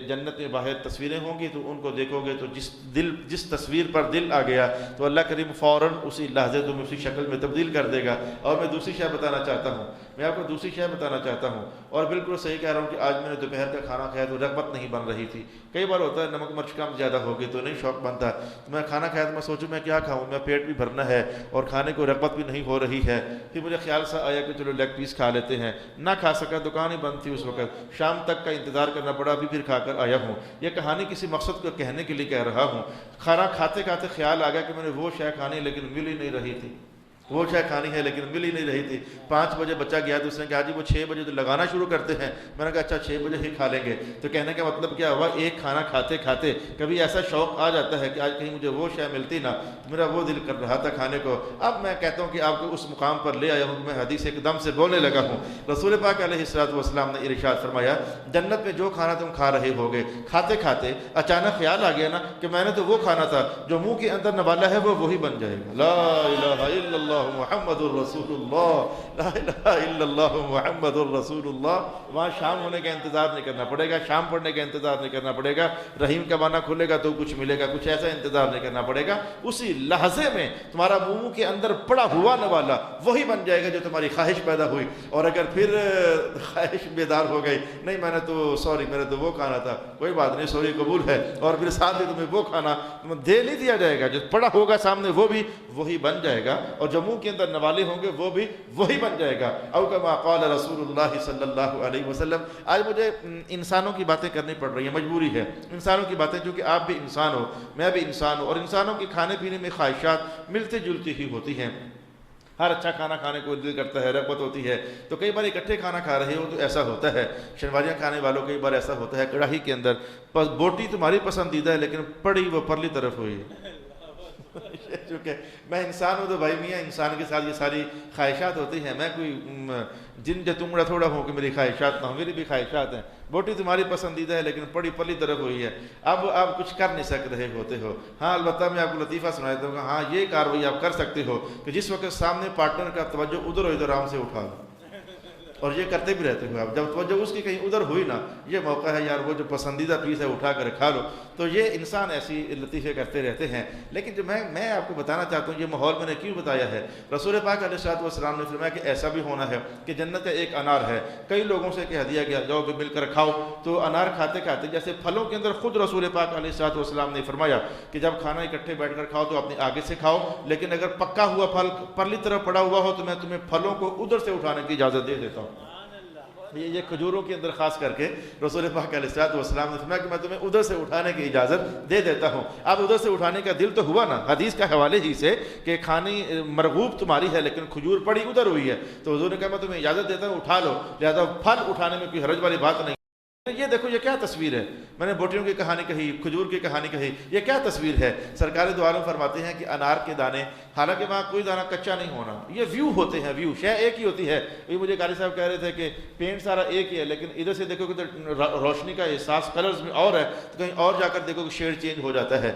جنت میں باہر تصویریں ہوں گی تو ان کو دیکھو گے تو جس تصویر پر دل آ گیا تو اللہ کریم فوراً اسی لحظے تمہیں اسی شکل میں تبدیل کر دے گا. اور میں دوسری شے بتانا چاہتا ہوں، میں آپ کو دوسری شے بتانا چاہتا ہوں، اور بالکل صحیح کہہ رہا ہوں کہ آج میں نے دوپہر کا کھانا کھایا تو رغبت نہیں بن رہی تھی. کئی بار ہوتا ہے نمک مرچ کم زیادہ ہوگی تو نہیں شوق بنتا. تو میں کھانا کھایا تو میں سوچوں میں کیا کھاؤں، میں پیٹ بھی بھرنا ہے اور کھانے کو رغبت بھی نہیں ہو رہی ہے. پھر مجھے خیال سا آیا کہ چلو لیگ پیس کھا لیتے ہیں، نہ کھا سکا، دکان ہی بند تھی اس وقت، شام تک کا انتظار کرنا پڑا، ابھی پھر کھا کر آیا ہوں. یہ کہانی کسی مقصد کو کہنے کے لیے کہہ رہا ہوں. کھانا کھاتے کھاتے خیال آ گیا کہ میں نے وہ شے کھانی لیکن مل ہی نہیں رہی تھی، وہ شے کھانی ہے لیکن مل ہی نہیں رہی تھی. 5 بجے بچہ گیا تو اس نے کہا جی وہ 6 بجے تو لگانا شروع کرتے ہیں. میں نے کہا اچھا 6 بجے ہی کھا لیں گے. تو کہنے کا مطلب کیا ہوا، ایک کھانا کھاتے کھاتے کبھی ایسا شوق آ جاتا ہے کہ آج کہیں مجھے وہ شے ملتی نا، میرا وہ دل کر رہا تھا کھانے کو. اب میں کہتا ہوں کہ آپ کو اس مقام پر لے آیا ہوں، میں حدیث ایک دم سے بولنے لگا ہوں. رسول پاک علیہ الصلوۃ والسلام نے ارشاد فرمایا جنت میں جو کھانا تم کھا رہے ہوگے، کھاتے کھاتے اچانک خیال آ گیا نا کہ میں نے تو وہ کھانا تھا جو منہ کے اندر نوالا ہے وہ وہی بن جائے گا. لا الہ الا اللہ اللہ محمد الرسول اللہ، لا الہ الا اللہ محمد الرسول اللہ۔ وہاں شام ہونے کا انتظار نہیں کرنا پڑے گا، شام پڑھنے کا انتظار نہیں کرنا پڑے گا، رحیم کا معنی کھلے گا تو کچھ ملے گا، کچھ ایسا انتظار نہیں کرنا پڑے گا۔ اسی لحظے میں تمہارا منہ کے اندر پڑا ہوا والا وہی بن جائے گا جو تمہاری خواہش پیدا ہوئی۔ اور اگر پھر خواہش بیدار ہو گئی، نہیں میں نے تو سوری میں نے تو وہ کھانا تھا، کوئی بات نہیں، سوری قبول ہے، اور پھر ساتھ ہی تمہیں وہ کھانا دے نہیں دیا جائے گا، جو پڑا ہوگا سامنے وہ بھی وہی بن جائے گا، اور جو منہ کے اندر نوالے ہوں گے وہ بھی وہی بن جائے گا۔ او کما قال رسول اللہ صلی اللہ علیہ وسلم۔ آج مجھے انسانوں کی باتیں کرنی پڑ رہی ہیں، مجبوری ہے، انسانوں کی باتیں، چونکہ آپ بھی انسان ہو، میں بھی انسان ہوں، اور انسانوں کے کھانے پینے میں خواہشات ملتی جلتی ہی ہوتی ہیں۔ ہر اچھا کھانا کھانے کو دل کرتا ہے، رغبت ہوتی ہے، تو کئی بار اکٹھے کھانا کھا رہے ہو تو ایسا ہوتا ہے، شنواریاں کھانے والوں کئی بار ایسا ہوتا ہے کڑاہی کے اندر بوٹی تمہاری پسندیدہ ہے لیکن پڑی وہ پرلی طرف ہوئی ہے۔ چونکہ میں انسان ہوں تو بھائی میاں انسان کے ساتھ یہ ساری خواہشات ہوتی ہیں، میں کوئی جن جتمڑا تھوڑا ہوں کہ میری خواہشات نہ ہوں، میری بھی خواہشات ہیں۔ بوٹی تمہاری پسندیدہ ہے لیکن پڑی پرلی طرف ہوئی ہے، اب آپ کچھ کر نہیں سک رہے ہوتے ہو۔ ہاں البتہ میں آپ کو لطیفہ سنا دیتا ہوں کہ ہاں یہ کارروائی آپ کر سکتے ہو کہ جس وقت سامنے پارٹنر کا توجہ ادھر ہو ادھر آرام سے اٹھا لو، اور یہ کرتے بھی رہتے ہو آپ، جب توجہ اس کی کہیں ادھر ہوئی نا، یہ موقع ہے یار وہ جو پسندیدہ پیس ہے اٹھا کر کھا لو۔ تو یہ انسان ایسی لطیفے کرتے رہتے ہیں، لیکن جو میں آپ کو بتانا چاہتا ہوں یہ ماحول میں نے کیوں بتایا ہے۔ رسول پاک علیہ الصلوۃ والسلام نے فرمایا کہ ایسا بھی ہونا ہے کہ جنت ایک انار ہے، کئی لوگوں سے کہہ دیا گیا جاؤ بھی مل کر کھاؤ، تو انار کھاتے کھاتے جیسے پھلوں کے اندر خود رسول پاک علیہ الصلوۃ والسلام نے فرمایا کہ جب کھانا اکٹھے بیٹھ کر کھاؤ تو اپنے آگے سے کھاؤ، لیکن اگر پکا ہوا پھل پرلی طرف پڑا ہوا ہو تو میں تمہیں پھلوں کو ادھر سے اٹھانے کی اجازت دے دیتا ہوں۔ یہ کھجوروں کے اندر خاص کر کے رسول پاک علیہ الصلوۃ والسلام نے فرمایا کہ میں تمہیں ادھر سے اٹھانے کی اجازت دے دیتا ہوں۔ اب ادھر سے اٹھانے کا دل تو ہوا نا، حدیث کا حوالے ہی سے کہ کھانی مرغوب تمہاری ہے لیکن کھجور پڑی ادھر ہوئی ہے، تو حضور نے کہا میں تمہیں اجازت دیتا ہوں اٹھا لو، لہذا پھل اٹھانے میں کوئی حرج والی بات نہیں۔ یہ دیکھو یہ کیا تصویر ہے، میں نے بوٹیوں کی کہانی کہی، کھجور کی کہانی کہی، یہ کیا تصویر ہے۔ سرکار دو عالم فرماتے ہیں کہ انار کے دانے، حالانکہ وہاں کوئی دانہ کچا نہیں ہونا، یہ ویو ہوتے ہیں، ویو شے ایک ہی ہوتی ہے۔ یہ مجھے قاری صاحب کہہ رہے تھے کہ پینٹ سارا ایک ہی ہے لیکن ادھر سے دیکھو کہ روشنی کا احساس کلرز میں اور ہے، تو کہیں اور جا کر دیکھو کہ شیڈ چینج ہو جاتا ہے،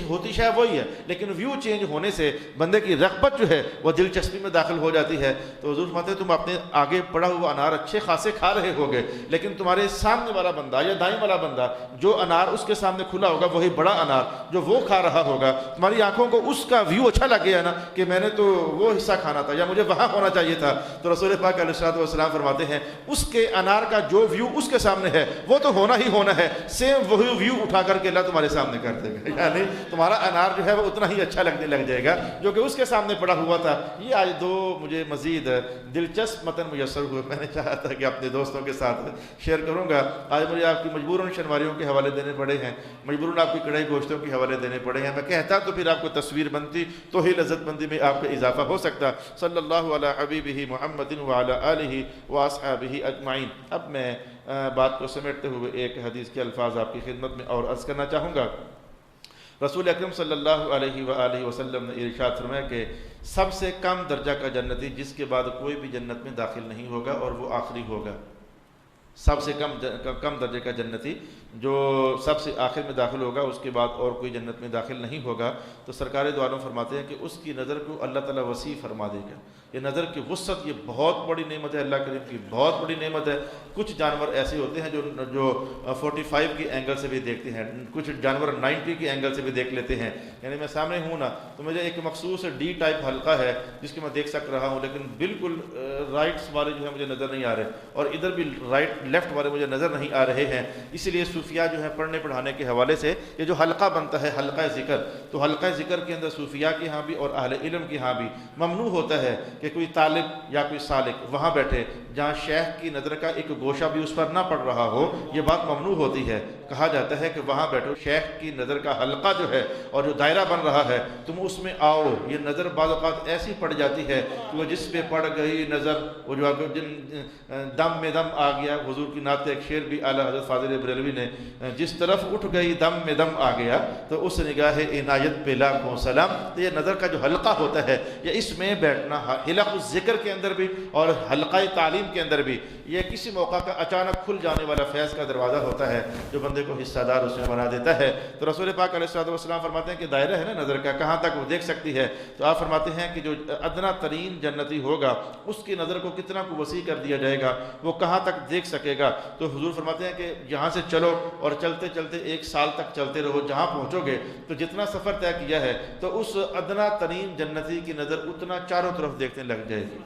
ہوتی شاید وہی ہے لیکن ویو چینج ہونے سے بندے کی رغبت جو ہے وہ دلچسپی میں داخل ہو جاتی ہے۔ تو حضور فرماتے ہیں تم اپنے آگے پڑا ہوا انار اچھے خاصے کھا رہے ہوگے، لیکن تمہارے سامنے والا بندہ یا دائیں والا بندہ جو انار اس کے سامنے کھلا ہوگا وہی بڑا انار جو وہ کھا رہا ہوگا، تمہاری آنکھوں کو اس کا ویو اچھا لگ گیا نا کہ میں نے تو وہ حصہ کھانا تھا یا مجھے وہاں ہونا چاہیے تھا، تو رسول پاک علیہ الصلوۃ والسلام فرماتے ہیں اس کے انار کا جو ویو اس کے سامنے ہے وہ تو ہونا ہی ہونا ہے، سیم وہی ویو اٹھا کر کے اللہ تمہارے سامنے کر دے گا، یعنی تمہارا انار جو ہے وہ اتنا ہی اچھا لگنے لگ جائے گا جو کہ اس کے سامنے پڑا ہوا تھا۔ یہ آج دو مجھے مزید دلچسپ متن میسر ہوئے، میں نے چاہا تھا کہ اپنے دوستوں کے ساتھ شیئر کروں گا۔ آج مجھے آپ کی مجبوراً شنواریوں کے حوالے دینے پڑے ہیں، مجبوراً آپ کی کڑھائی گوشتوں کے حوالے دینے پڑے ہیں، میں کہتا تو پھر آپ کو تصویر بنتی تو ہی لذت بندی میں آپ کا اضافہ ہو سکتا۔ صلی اللہ علی حبیبہ محمد وعلی آلہ واصحابہ اجمعین۔ اب میں بات کو سمیٹتے ہوئے ایک حدیث کے الفاظ آپ کی خدمت میں اور عرض کرنا چاہوں گا۔ رسول اکرم صلی اللہ علیہ وآلہ وسلم نے ارشاد فرمایا کہ سب سے کم درجہ کا جنتی جس کے بعد کوئی بھی جنت میں داخل نہیں ہوگا اور وہ آخری ہوگا، سب سے کم درجے کا جنتی جو سب سے آخر میں داخل ہوگا اس کے بعد اور کوئی جنت میں داخل نہیں ہوگا، تو سرکار دو عالم فرماتے ہیں کہ اس کی نظر کو اللہ تعالیٰ وسیع فرما دے گا۔ یہ نظر کی وسعت یہ بہت بڑی نعمت ہے، اللہ کریم کی بہت بڑی نعمت ہے۔ کچھ جانور ایسے ہوتے ہیں جو 45 کی اینگل سے بھی دیکھتے ہیں، کچھ جانور 90 کی اینگل سے بھی دیکھ لیتے ہیں، یعنی میں سامنے ہوں نا تو مجھے ایک مخصوص ڈی ٹائپ حلقہ ہے جس کے میں دیکھ سک رہا ہوں، لیکن بالکل رائٹس والے جو ہیں مجھے نظر نہیں آ رہے، اور ادھر بھی رائٹ لیفٹ والے مجھے نظر نہیں آ رہے ہیں۔ اسی لیے صوفیاء جو ہیں پڑھنے پڑھانے کے حوالے سے یہ جو حلقہ بنتا ہے حلقہ ذکر، تو حلقہ ذکر کے اندر صوفیاء کے ہاں بھی اور اہل علم کے ہاں بھی ممنوع ہوتا ہے کہ کوئی طالب یا کوئی سالک وہاں بیٹھے جہاں شیخ کی نظر کا ایک گوشہ بھی اس پر نہ پڑ رہا ہو، یہ بات ممنوع ہوتی ہے۔ کہا جاتا ہے کہ وہاں بیٹھو، شیخ کی نظر کا حلقہ جو ہے اور جو دائرہ بن رہا ہے تم اس میں آؤ۔ یہ نظر بعض اوقات ایسی پڑ جاتی ہے کہ وہ جس پہ پڑ گئی نظر، وہ جو دم میں دم آ گیا، حضور کی نعت ایک شعر بھی اعلیٰ حضرت فاضل بریلوی نے، جس طرف اٹھ گئی دم میں دم آ گیا، تو اس نگاہ عنایت پہ لاکھوں سلام۔ تو یہ نظر کا جو حلقہ ہوتا ہے یہ اس میں بیٹھنا حلق الذکر کے اندر بھی اور حلقہ تعلیم کے اندر بھی یہ کسی موقع کا اچانک کھل جانے والا فیض کا دروازہ ہوتا ہے جو بندے کو حصہ دار اس میں بنا دیتا ہے۔ تو رسول پاک علیہ السلام فرماتے ہیں کہ دائرہ ہے نا نظر کا، کہاں تک وہ دیکھ سکتی ہے، تو آپ فرماتے ہیں کہ جو ادنا ترین جنتی ہوگا اس کی نظر کو کتنا کو وسیع کر دیا جائے گا، وہ کہاں تک دیکھ سکے گا۔ تو حضور فرماتے ہیں کہ یہاں سے چلو اور چلتے چلتے 1 سال تک چلتے رہو، جہاں پہنچو گے تو جتنا سفر طے کیا ہے تو اس ادنا ترین جنتی کی نظر اتنا چاروں طرف دیکھنے لگ جائے گی،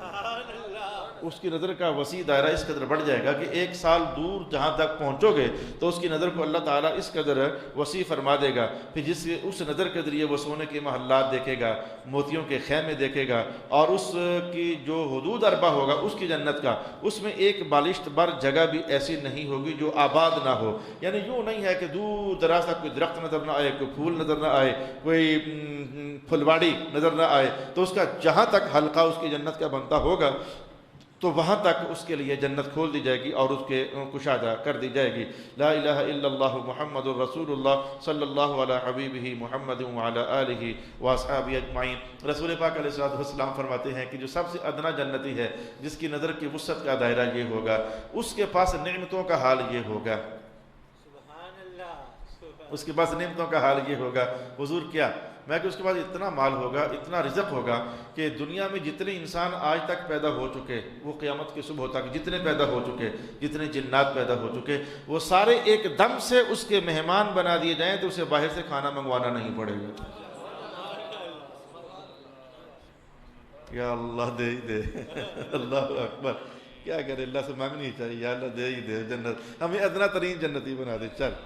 اس کی نظر کا وسیع دائرہ اس قدر بڑھ جائے گا کہ 1 سال دور جہاں تک پہنچو گے تو اس کی نظر کو اللہ تعالیٰ اس قدر وسیع فرما دے گا۔ پھر اس نظر کے ذریعے وہ سونے کے محلات دیکھے گا، موتیوں کے خیمے دیکھے گا، اور اس کی جو حدود اربع ہوگا اس کی جنت کا، اس میں ایک بالشت بر جگہ بھی ایسی نہیں ہوگی جو آباد نہ ہو۔ یعنی یوں نہیں ہے کہ دور دراز تک کوئی درخت نظر نہ آئے، کوئی پھول نظر نہ آئے، کوئی پھلواڑی نظر نہ آئے، تو اس کا جہاں تک حلقہ اس کی جنت کا بنتا ہوگا تو وہاں تک اس کے لیے جنت کھول دی جائے گی اور اس کے کشادہ کر دی جائے گی۔ لا الہ الا اللہ محمد الرسول اللہ صلی اللہ علی حبیبہ محمد وعلی آلہ واصحابہ اجمعین۔ رسول پاک علیہ السلام فرماتے ہیں کہ جو سب سے ادنا جنتی ہے، جس کی نظر کی وسعت کا دائرہ یہ ہوگا، اس کے پاس نعمتوں کا حال یہ ہوگا، اس کے پاس نعمتوں کا حال یہ ہوگا۔ حضور کیا میں کہ اس کے بعد اتنا مال ہوگا، اتنا رزق ہوگا کہ دنیا میں جتنے انسان آج تک پیدا ہو چکے، وہ قیامت کی صبح تک جتنے پیدا ہو چکے، جتنے جنات پیدا ہو چکے، وہ سارے ایک دم سے اس کے مہمان بنا دیے جائیں تو اسے باہر سے کھانا منگوانا نہیں پڑے گا۔ یا اللہ دے ہی دے، اللہ اکبر، کیا کرے، اللہ سے مانگنی چاہیے، یا اللہ دے ہی دے جنت، ہمیں ادنا ترین جنتی بنا دے۔ چل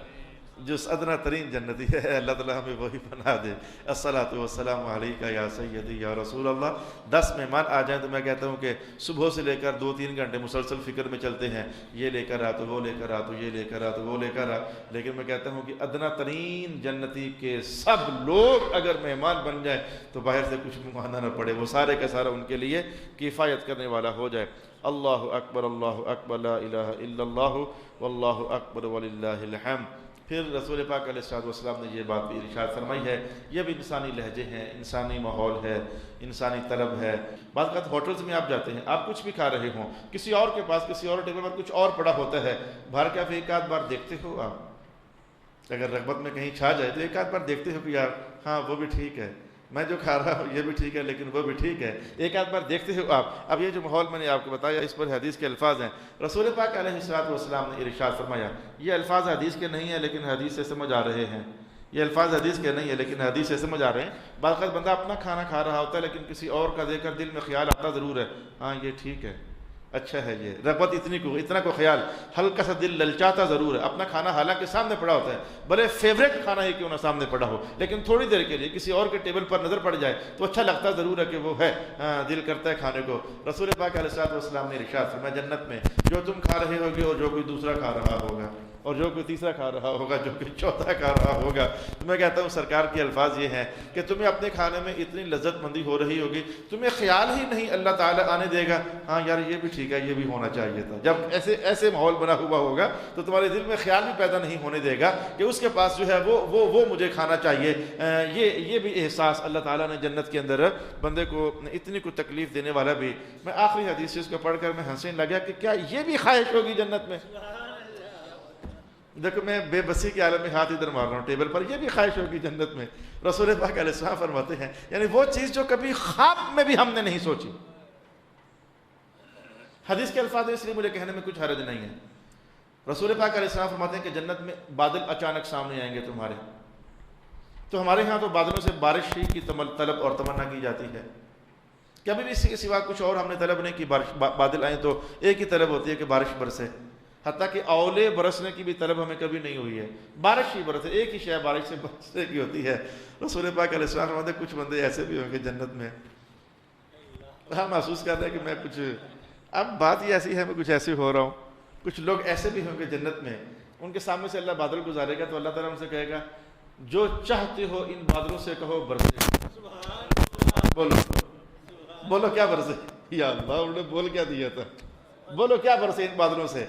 جو ادنا ترین جنتی ہے اللہ تعالیٰ ہمیں وہی بنا دے۔ الصلاۃ والسلام علیکہ یا سیدی یا رسول اللہ۔ 10 مہمان آ جائیں تو میں کہتا ہوں کہ صبح سے لے کر 2-3 گھنٹے مسلسل فکر میں چلتے ہیں، یہ لے کر آ تو وہ لے کر آ تو یہ لے کر آ تو وہ لے کر آ، لیکن میں کہتا ہوں کہ ادنا ترین جنتی کے سب لوگ اگر مہمان بن جائیں تو باہر سے کچھ منگوانا نہ پڑے، وہ سارے کا سارا ان کے لیے کفایت کرنے والا ہو جائے۔ اللہ اکبر، اللہ اکبر، لا الہ الا اللہ واللہ اکبر وللہ الحمد۔ پھر رسول پاک علیہ السلام نے یہ بات بھی ارشاد فرمائی ہے، یہ بھی انسانی لہجے ہیں، انسانی ماحول ہے، انسانی طلب ہے۔ بعض اوقات ہوٹلز میں آپ جاتے ہیں، آپ کچھ بھی کھا رہے ہوں، کسی اور کے پاس کسی اور ٹیبل پر کچھ اور پڑا ہوتا ہے، بھر کے آپ ایک آدھ بار دیکھتے ہو، آپ اگر رغبت میں کہیں چھا جائے تو ایک آدھ بار دیکھتے ہو کہ یار ہاں وہ بھی ٹھیک ہے، میں جو کھا رہا ہوں یہ بھی ٹھیک ہے لیکن وہ بھی ٹھیک ہے، ایک آدھ بار دیکھتے ہو آپ۔ اب یہ جو ماحول میں نے آپ کو بتایا اس پر حدیث کے الفاظ ہیں، رسول پاک علیہ السلام نے ارشاد فرمایا، یہ الفاظ حدیث کے نہیں ہیں لیکن حدیث سے سمجھ آ رہے ہیں، یہ الفاظ حدیث کے نہیں ہیں لیکن حدیث سے سمجھ آ رہے ہیں۔ بعض وقت بندہ اپنا کھانا کھا رہا ہوتا ہے لیکن کسی اور کا دیکھ کر دل میں خیال آتا ضرور ہے، ہاں یہ ٹھیک ہے، اچھا ہے، یہ رغبت اتنا کو خیال، ہلکا سا دل للچاتا ضرور ہے۔ اپنا کھانا حالانکہ سامنے پڑا ہوتا ہے، بھلے فیوریٹ کھانا ہی کیوں نہ سامنے پڑا ہو، لیکن تھوڑی دیر کے لیے کسی اور کے ٹیبل پر نظر پڑ جائے تو اچھا لگتا ضرور ہے کہ وہ ہے، دل کرتا ہے کھانے کو۔ رسول پاک علیہ السلام نے ارشاد فرمایا، جنت میں جو تم کھا رہے ہوگے اور جو کوئی دوسرا کھا رہا ہوگا اور جو کوئی تیسرا کھا رہا ہوگا، جو کوئی چوتھا کھا رہا ہوگا، تو میں کہتا ہوں سرکار کے الفاظ یہ ہیں کہ تمہیں اپنے کھانے میں اتنی لذت مندی ہو رہی ہوگی، تمہیں خیال ہی نہیں اللہ تعالیٰ آنے دے گا ہاں یار یہ بھی ٹھیک ہے، یہ بھی ہونا چاہیے تھا۔ جب ایسے ماحول بنا ہوا ہوگا تو تمہارے دل میں خیال بھی پیدا نہیں ہونے دے گا کہ اس کے پاس جو ہے وہ مجھے کھانا چاہیے۔ یہ بھی احساس اللہ تعالیٰ نے جنت کے اندر بندے کو اتنی کو تکلیف دینے والا بھی۔ میں آخری حدیث اس کو پڑھ کر میں ہنسنے لگا کہ کیا یہ بھی خواہش ہوگی جنت میں؟ دیکھو میں بے بسی کے عالم میں ہاتھ ادھر مار رہا ہوں ٹیبل پر، یہ بھی خواہش ہوگی جنت میں۔ رسول پاک علیہ السلام فرماتے ہیں یعنی وہ چیز جو کبھی خواب میں بھی ہم نے نہیں سوچی۔ حدیث کے الفاظ اس لیے مجھے کہنے میں کچھ حرج نہیں ہے۔ رسول پاک علیہ السلام فرماتے ہیں کہ جنت میں بادل اچانک سامنے آئیں گے تمہارے، تو ہمارے ہاں تو بادلوں سے بارش ہی کی طلب اور تمنا کی جاتی ہے، کبھی بھی اس کے سوا کچھ اور ہم نے طلب نہیں کی۔ بادل آئیں تو ایک ہی طلب ہوتی ہے کہ بارش برسے، حتیٰ کہ اولے برسنے کی بھی طلب ہمیں کبھی نہیں ہوئی ہے، بارش ہی برسے، ایک ہی شے بارش سے برسنے کی ہوتی ہے۔ رسول پاک علیہ السلام فرماتے ہیں کچھ بندے ایسے بھی ہوں گے جنت میں، ہم محسوس کر رہے ہیں کہ میں کچھ، اب بات یہ ایسی ہے میں کچھ ایسے ہو رہا ہوں، کچھ لوگ ایسے بھی ہوں گے جنت میں، ان کے سامنے سے اللہ بادل گزارے گا تو اللہ تعالیٰ ہم سے کہے گا جو چاہتے ہو ان بادلوں سے کہو برسے، بولو کیا برسے؟ یا اللہ انہوں نے بول کیا دیا تھا، بولو کیا برسے ان بادلوں سے؟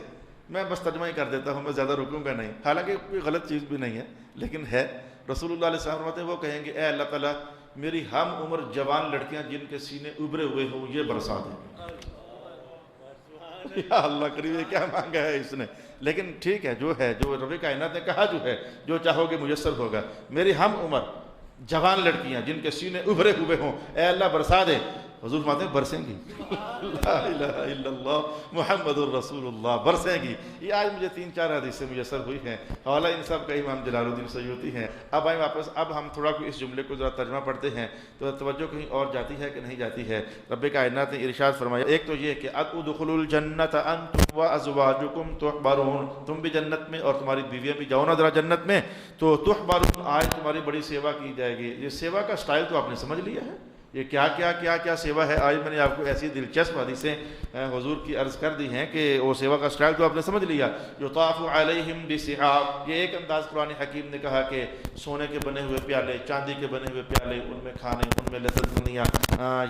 میں بس ترجمہ ہی کر دیتا ہوں، میں زیادہ رکوں گا نہیں، حالانکہ کوئی غلط چیز بھی نہیں ہے لیکن ہے۔ رسول اللہ علیہ السلام فرماتے ہیں وہ کہیں گے اے اللہ تعالیٰ میری ہم عمر جوان لڑکیاں جن کے سینے ابھرے ہوئے ہوں یہ برسا دیں۔ یا اللہ کریم، یہ کیا مانگا ہے اس نے؟ لیکن ٹھیک ہے، جو ہے، جو رب کائنات نے کہا جو ہے، جو چاہو گے میسر ہوگا۔ میری ہم عمر جوان لڑکیاں جن کے سینے ابھرے ہوئے ہوں، اے اللہ برسا دے۔ حضور فرماتے ہیں برسیں گی، لا الہ الا اللہ محمد الرسول اللہ، برسیں گی۔ یہ آج مجھے 3-4 حدیثیں میسر ہوئی ہیں، حوالہ ان سب کا امام جلال الدین سیوطی ہیں۔ اب آئیں واپس، اب ہم تھوڑا کوئی اس جملے کو ذرا ترجمہ پڑھتے ہیں تو توجہ کہیں اور جاتی ہے کہ نہیں جاتی ہے۔ رب کائنات نے ارشاد فرمایا، ایک تو یہ کہ ادخلوا الجنۃ انتم وازواجکم تحبرون، تم بھی جنت میں اور تمہاری بیویاں بھی جاؤ نا ذرا جنت میں، تو تحبرون، آج تمہاری بڑی سیوا کی جائے گی۔ یہ سیوا کا سٹائل تو آپ نے سمجھ لیا ہے، یہ کیا کیا کیا کیا سیوا ہے۔ آج میں نے آپ کو ایسی دلچسپ حدیثیں حضور کی عرض کر دی ہیں کہ وہ سیوا کا سٹائل تو آپ نے سمجھ لیا۔ یطاف علیہم بسحاب، یہ ایک انداز قرآن حکیم نے کہا کہ سونے کے بنے ہوئے پیالے، چاندی کے بنے ہوئے پیالے، ان میں کھانے، ان میں لذت دنیا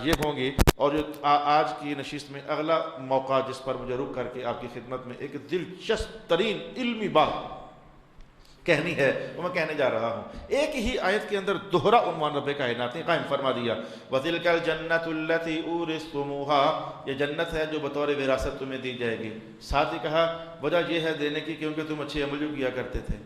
یہ ہوں گی۔ اور جو آج کی نشست میں اگلا موقع جس پر مجھے رک کر کے آپ کی خدمت میں ایک دلچسپ ترین علمی بات کہنی ہے وہ میں کہنے جا رہا ہوں۔ ایک ہی آیت کے اندر دوہرا عنوان رب کائنات نے قائم فرما دیا، وَتِلْكَ الْجَنَّةُ الَّتِي أُورِثْتُمُوهَا، یہ جنت ہے جو بطور وراثت تمہیں دی جائے گی۔ ساتھ ہی کہا وجہ یہ ہے دینے کی کیونکہ تم اچھے عمل جو کیا کرتے تھے۔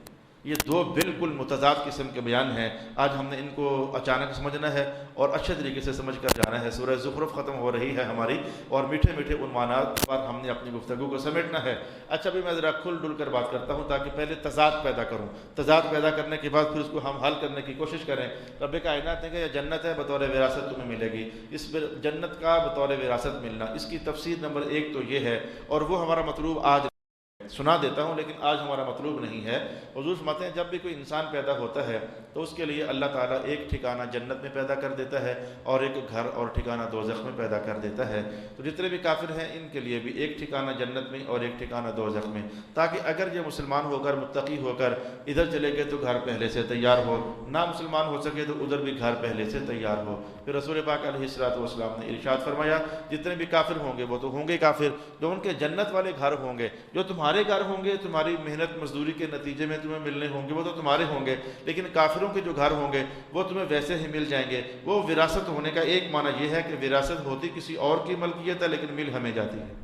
یہ دو بالکل متضاد قسم کے بیان ہیں، آج ہم نے ان کو اچانک سمجھنا ہے اور اچھے طریقے سے سمجھ کر جانا ہے۔ سورہ زخرف ختم ہو رہی ہے ہماری، اور میٹھے میٹھے عنوانات پر ہم نے اپنی گفتگو کو سمیٹنا ہے۔ اچھا بھی میں ذرا کھل ڈل کر بات کرتا ہوں تاکہ پہلے تضاد پیدا کروں، تضاد پیدا کرنے کے بعد پھر اس کو ہم حل کرنے کی کوشش کریں۔ رب کائنات نے کہا یہ جنت ہے بطور وراثت تمہیں ملے گی۔ اس جنت کا بطور وراثت ملنا، اس کی تفسیر نمبر 1 تو یہ ہے، اور وہ ہمارا مطلوب آج سنا دیتا ہوں لیکن آج ہمارا مطلوب نہیں ہے۔ حضور فرماتے ہیں جب بھی کوئی انسان پیدا ہوتا ہے تو اس کے لیے اللہ تعالیٰ ایک ٹھکانہ جنت میں پیدا کر دیتا ہے اور ایک گھر اور ٹھکانہ دوزخ میں پیدا کر دیتا ہے۔ تو جتنے بھی کافر ہیں ان کے لیے بھی ایک ٹھکانہ جنت میں اور ایک ٹھکانہ دوزخ میں، تاکہ اگر یہ مسلمان ہو کر متقی ہو کر ادھر چلے گئے تو گھر پہلے سے تیار ہو، نہ مسلمان ہو سکے تو ادھر بھی گھر پہلے سے تیار ہو۔ پھر رسول پاک علیہ الصلوۃ والسلام نے ارشاد فرمایا جتنے بھی کافر ہوں گے وہ تو ہوں گے کافر، جو ان کے جنت والے گھر ہوں گے، جو تمہارے گھر ہوں گے، تمہاری محنت مزدوری کے نتیجے میں تمہیں ملنے ہوں گے، وہ تو تمہارے ہوں گے، لیکن کافروں کے جو گھر ہوں گے وہ تمہیں ویسے ہی مل جائیں گے۔ وہ وراثت ہونے کا ایک معنی یہ ہے کہ وراثت ہوتی کسی اور کی ملکیت ہے لیکن مل ہمیں جاتی ہے۔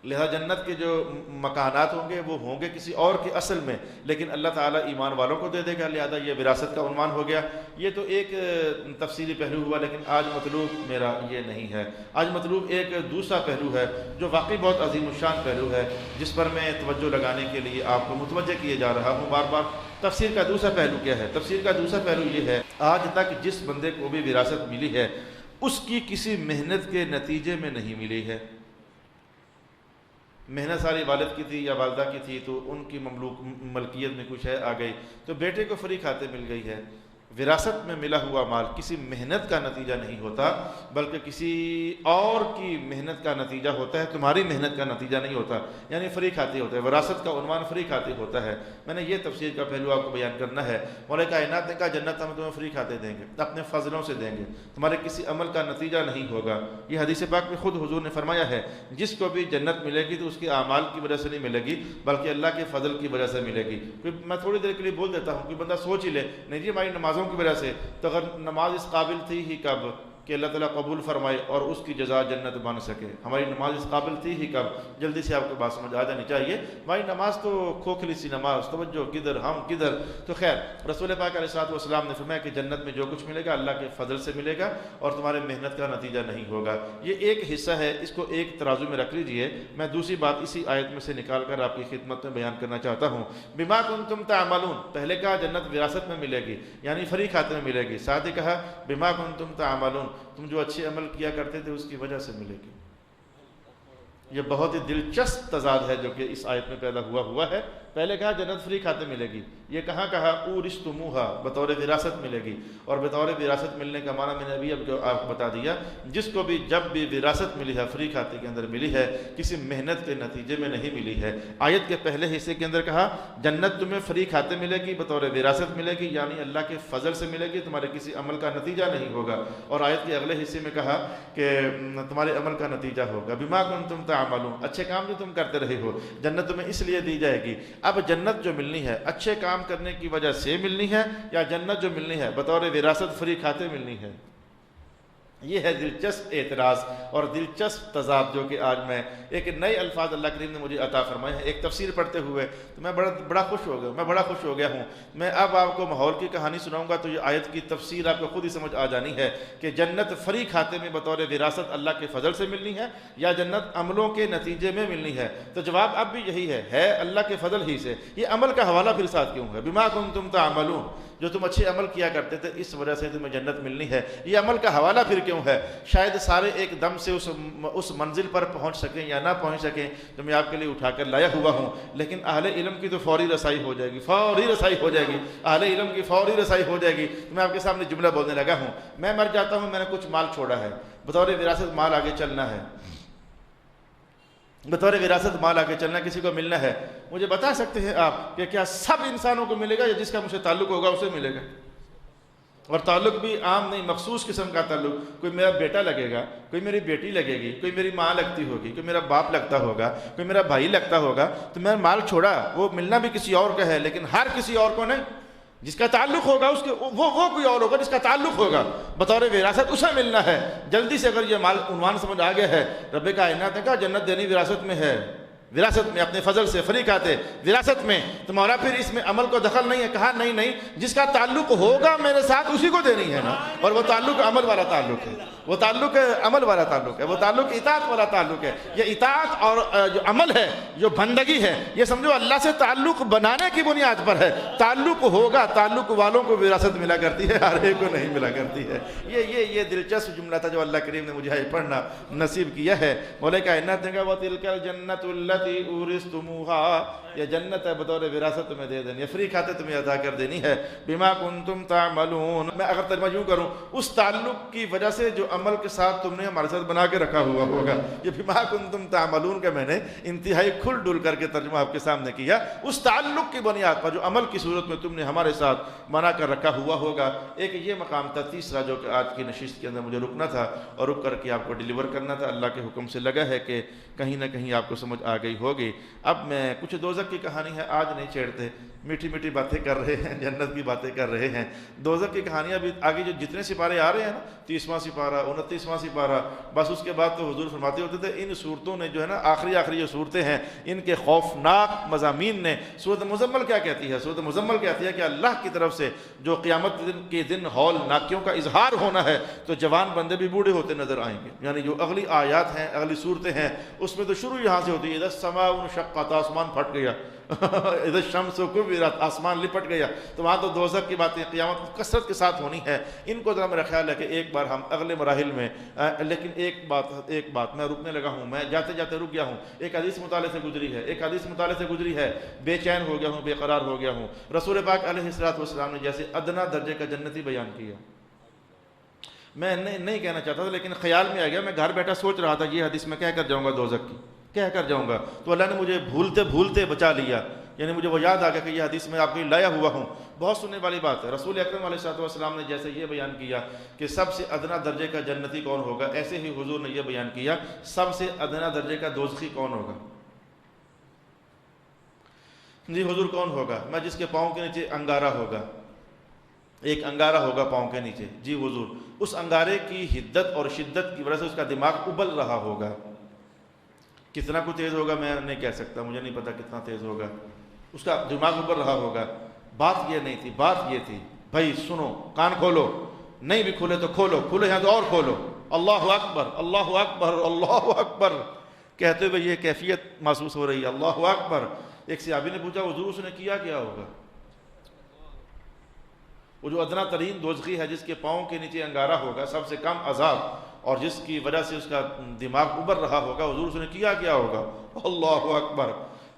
لہذا جنت کے جو مکانات ہوں گے وہ ہوں گے کسی اور کے اصل میں، لیکن اللہ تعالیٰ ایمان والوں کو دے دے گا، لہذا یہ وراثت کا عنوان ہو گیا۔ یہ تو ایک تفصیلی پہلو ہوا، لیکن آج مطلوب میرا یہ نہیں ہے۔ آج مطلوب ایک دوسرا پہلو ہے جو واقعی بہت عظیم الشان پہلو ہے، جس پر میں توجہ لگانے کے لیے آپ کو متوجہ کیے جا رہا ہوں بار بار۔ تفسیر کا دوسرا پہلو کیا ہے؟ تفسیر کا دوسرا پہلو یہ ہے آج تک جس بندے کو بھی وراثت ملی ہے اس کی کسی محنت کے نتیجے میں نہیں ملی ہے۔ محنت ساری والد کی تھی یا والدہ کی تھی تو ان کی ملکیت میں کچھ ہے آ گئی، تو بیٹے کو فری کھاتے مل گئی ہے۔ وراثت میں ملا ہوا مال کسی محنت کا نتیجہ نہیں ہوتا بلکہ کسی اور کی محنت کا نتیجہ ہوتا ہے، تمہاری محنت کا نتیجہ نہیں ہوتا، یعنی فری کھاتے ہوتا ہے۔ وراثت کا عنوان فری کھاتے ہوتا ہے۔ میں نے یہ تفسیر کا پہلو آپ کو بیان کرنا ہے۔ مولا کائنات نے کہا جنت ہم تمہیں فری کھاتے دیں گے، اپنے فضلوں سے دیں گے، تمہارے کسی عمل کا نتیجہ نہیں ہوگا۔ یہ حدیث پاک میں خود حضور نے فرمایا ہے جس کو بھی جنت ملے گی تو اس کے اعمال کی وجہ سے نہیں ملے گی بلکہ اللہ کے فضل کی وجہ سے ملے گی۔ میں تھوڑی دیر کے لیے بول دیتا ہوں، کوئی بندہ سوچ ہی لے نہیں جی ہماری نمازوں کی وجہ سے، تو اگر نماز اس قابل تھی ہی کب کہ اللہ تعالیٰ قبول فرمائے اور اس کی جزا جنت بن سکے؟ ہماری نماز اس قابل تھی ہی کب؟ جلدی سے آپ کو بات سمجھ آ جانی چاہیے۔ ہماری نماز تو کھوکھلی سی نماز، توجہ کدھر ہم کدھر۔ تو خیر رسول پاک علیہ الصلوۃ والسلام نے فرمایا کہ جنت میں جو کچھ ملے گا اللہ کے فضل سے ملے گا اور تمہارے محنت کا نتیجہ نہیں ہوگا۔ یہ ایک حصہ ہے، اس کو ایک ترازو میں رکھ لیجئے۔ میں دوسری بات اسی آیت میں سے نکال کر آپ کی خدمت میں بیان کرنا چاہتا ہوں۔ بما کنتم تعملون، پہلے کہا جنت وراثت میں ملے گی یعنی فری کھاتے میں ملے گی، ساتھ ہی کہا بما کنتم تعملون، تم جو اچھے عمل کیا کرتے تھے اس کی وجہ سے ملے گی۔ یہ بہت ہی دلچسپ تضاد ہے جو کہ اس آیت میں پیدا ہوا ہے۔ پہلے کہا جنت فری کھاتے ملے گی، یہ کہا اورثتموہا، بطور وراثت ملے گی، اور بطور وراثت ملنے کا معنی میں نے ابھی آپ کو بتا دیا، جس کو بھی جب بھی وراثت ملی ہے فری کھاتے کے اندر ملی ہے، کسی محنت کے نتیجے میں نہیں ملی ہے۔ آیت کے پہلے حصے کے اندر کہا جنت تمہیں فری کھاتے ملے گی، بطور وراثت ملے گی، یعنی اللہ کے فضل سے ملے گی، تمہارے کسی عمل کا نتیجہ نہیں ہوگا۔ اور آیت کے اگلے حصے میں کہا کہ تمہارے عمل کا نتیجہ ہوگا۔ بما کنتم تعملون، اچھے کام جو تم کرتے رہے ہو جنت تمہیں اس لیے دی جائے گی۔ اب جنت جو ملنی ہے اچھے کام کرنے کی وجہ سے ملنی ہے، یا جنت جو ملنی ہے بطور وراثت فری کھاتے ملنی ہے؟ یہ ہے دلچسپ اعتراض اور دلچسپ تضاد جو کہ آج میں ایک نئے الفاظ اللہ کریم نے مجھے عطا فرمائے ہیں۔ ایک تفسیر پڑھتے ہوئے تو میں بڑا خوش ہو گیا ہوں۔ میں اب آپ کو ماحول کی کہانی سناؤں گا تو یہ آیت کی تفسیر آپ کو خود ہی سمجھ آ جانی ہے کہ جنت فری کھاتے میں بطور وراثت اللہ کے فضل سے ملنی ہے یا جنت عملوں کے نتیجے میں ملنی ہے۔ تو جواب اب بھی یہی ہے اللہ کے فضل ہی سے۔ یہ عمل کا حوالہ پھر ساتھ کیوں ہے؟ بما کنتم تعملون، جو تم اچھے عمل کیا کرتے تھے اس وجہ سے تمہیں جنت ملنی ہے۔ یہ عمل کا حوالہ پھر کیوں ہے؟ شاید سارے ایک دم سے اس منزل پر پہنچ سکیں یا نہ پہنچ سکیں جو میں آپ کے لیے اٹھا کر لایا ہوا ہوں، لیکن اہل علم کی تو فوری رسائی ہو جائے گی، اہل علم کی فوری رسائی ہو جائے گی۔ میں آپ کے سامنے جملہ بولنے لگا ہوں، میں مر جاتا ہوں، میں نے کچھ مال چھوڑا ہے، بطور وراثت مال آگے چلنا ہے، کسی کو ملنا ہے۔ مجھے بتا سکتے ہیں آپ کہ کیا سب انسانوں کو ملے گا یا جس کا مجھ سے تعلق ہوگا اسے ملے گا؟ اور تعلق بھی عام نہیں، مخصوص قسم کا تعلق۔ کوئی میرا بیٹا لگے گا، کوئی میری بیٹی لگے گی، کوئی میری ماں لگتی ہوگی، کوئی میرا باپ لگتا ہوگا، کوئی میرا بھائی لگتا ہوگا۔ تو میں مال چھوڑا، وہ ملنا بھی کسی اور کا ہے، لیکن ہر کسی اور کو نہیں۔ جس کا تعلق ہوگا اس کے وہ کوئی اور ہوگا، جس کا تعلق ہوگا بطور وراثت اسے ملنا ہے۔ جلدی سے اگر یہ مال عنوان سمجھ آ گیا ہے، رب کائنات نے کہا جنت دینی وراثت میں ہے، وراثت میں اپنے فضل سے فری کھاتے وراثت میں، تو مولا پھر اس میں عمل کو دخل نہیں ہے۔ کہا نہیں، جس کا تعلق ہوگا میرے ساتھ اسی کو دینی ہے نا، اور وہ تعلق عمل والا تعلق ہے، وہ تعلق عمل والا تعلق ہے، وہ تعلق اطاعت والا تعلق ہے۔ یہ اطاعت اور جو عمل ہے، جو بندگی ہے، یہ سمجھو اللہ سے تعلق بنانے کی بنیاد پر ہے۔ تعلق ہوگا، تعلق والوں کو وراثت ملا کرتی ہے، ہر ایک کو نہیں ملا کرتی ہے۔ یہ دلچسپ جملہ تھا جو اللہ کریم نے مجھے پڑھنا نصیب کیا ہے۔ مولا کائنات نے کہا وَتِلْكَ الْجَنَّةُ الَّتِي أُورِثْتُمُوهَا، یہ جنت ہے بطور وراثت تمہیں دے دینی ہے، فری کھاتے تمہیں عطا کر دینی ہے۔ بما کنتم تعملون، میں اگر ترجمہ یوں کروں، اس تعلق کی وجہ سے جو عمل کے ساتھ تم نے ہمارے ساتھ بنا کے رکھا ہوا ہوگا۔ یہ بما کنتم تعملون کا میں نے انتہائی کھل ڈل کر کے ترجمہ آپ کے سامنے کیا۔ اس تعلق کی بنیاد پر جو عمل کی صورت میں تم نے ہمارے ساتھ بنا کر رکھا ہوا ہوگا۔ ایک یہ مقام تھا تیسرا جو کہ آج کی نشست کے اندر مجھے رکنا تھا اور رک کر کے آپ کو ڈیلیور کرنا تھا۔ اللہ کے حکم سے لگا ہے کہ کہیں نہ کہیں آپ کو سمجھ آ گئی ہوگی۔ اب میں کچھ دوزخ کی کہانی ہے، آج نہیں چھیڑتے، میٹھی میٹھی باتیں کر رہے ہیں، جنت کی باتیں کر رہے ہیں۔ دوزخ کی کہانیاں بھی آگے جو جتنے سپارے آ رہے ہیں نا، 30واں سپارہ، 29واں سپارہ، بس اس کے بعد تو حضور فرماتے ہوتے تھے ان صورتوں نے جو ہے نا آخری جو صورتیں ہیں ان کے خوفناک مضامین نے۔ سورۃ مزمل کیا کہتی ہے؟ سورۃ مزمل کہتی ہے کہ اللہ کی طرف سے جو قیامت کے دن ہولناکیوں کا اظہار ہونا ہے تو جوان بندے بھی بوڑھے ہوتے نظر آئیں گے۔ یعنی جو اگلی آیات ہیں، اگلی صورتیں ہیں، اس میں تو شروع یہاں سے ہوتی ہے اذا السماء انشقت، آسمان پھٹ گیا، اذا الشمس کورت، آسمان لپٹ گیا۔ تو وہاں تو دوزخ کی باتیں قیامت کثرت کے ساتھ ہونی ہے۔ ان کو ذرا میرا خیال ہے کہ ایک بار ہم اگلے مراحل میں، لیکن ایک بات میں رکنے لگا ہوں، میں جاتے جاتے رک گیا ہوں۔ ایک حدیث مطالعے سے گزری ہے، بے چین ہو گیا ہوں، بے قرار ہو گیا ہوں۔ رسول پاک علیہ الصلوۃ والسلام نے جیسے ادنا درجے کا جنتی بیان کیا، میں نہیں کہنا چاہتا تھا لیکن خیال میں آ گیا، میں گھر بیٹھا سوچ رہا تھا یہ حدیث میں کہہ کر جاؤں گا، دوزخ کی کہہ کر جاؤں گا، تو اللہ نے مجھے بھولتے بچا لیا۔ یعنی مجھے وہ یاد آ گیا کہ یہ حدیث میں آپ کو لایا ہوا ہوں۔ بہت سننے والی بات ہے، رسول اکرم علیہ الصلوۃ والسلام نے جیسے یہ بیان کیا کہ سب سے ادنا درجے کا جنتی کون ہوگا، ایسے ہی حضور نے یہ بیان کیا سب سے ادنا درجے کا دوزخی کون ہوگا۔ جی حضور کون ہوگا؟ میں جس کے پاؤں کے نیچے انگارہ ہوگا، ایک انگارہ ہوگا پاؤں کے نیچے۔ جی حضور، اس انگارے کی حدت اور شدت کی وجہ سے اس کا دماغ ابل رہا ہوگا۔ کتنا کو تیز ہوگا میں نہیں کہہ سکتا، مجھے نہیں پتا کتنا تیز ہوگا، اس کا دماغ ابل رہا ہوگا۔ بات یہ نہیں تھی، بات یہ تھی بھائی سنو، کان کھولو، نہیں بھی کھولے تو کھولے ہیں تو اور کھولو، اللہ اکبر اللہ اکبر اللہ اکبر کہتے ہوئے یہ کیفیت محسوس ہو رہی ہے، اللہ اکبر۔ ایک صحابی نے پوچھا حضور اس نے کیا ہوگا؟ وہ جو ادنا ترین دوزخی ہے، جس کے پاؤں کے نیچے انگارہ ہوگا، سب سے کم عذاب، اور جس کی وجہ سے اس کا دماغ ابر رہا ہوگا، حضور اس نے کیا ہوگا؟ اللہ اکبر۔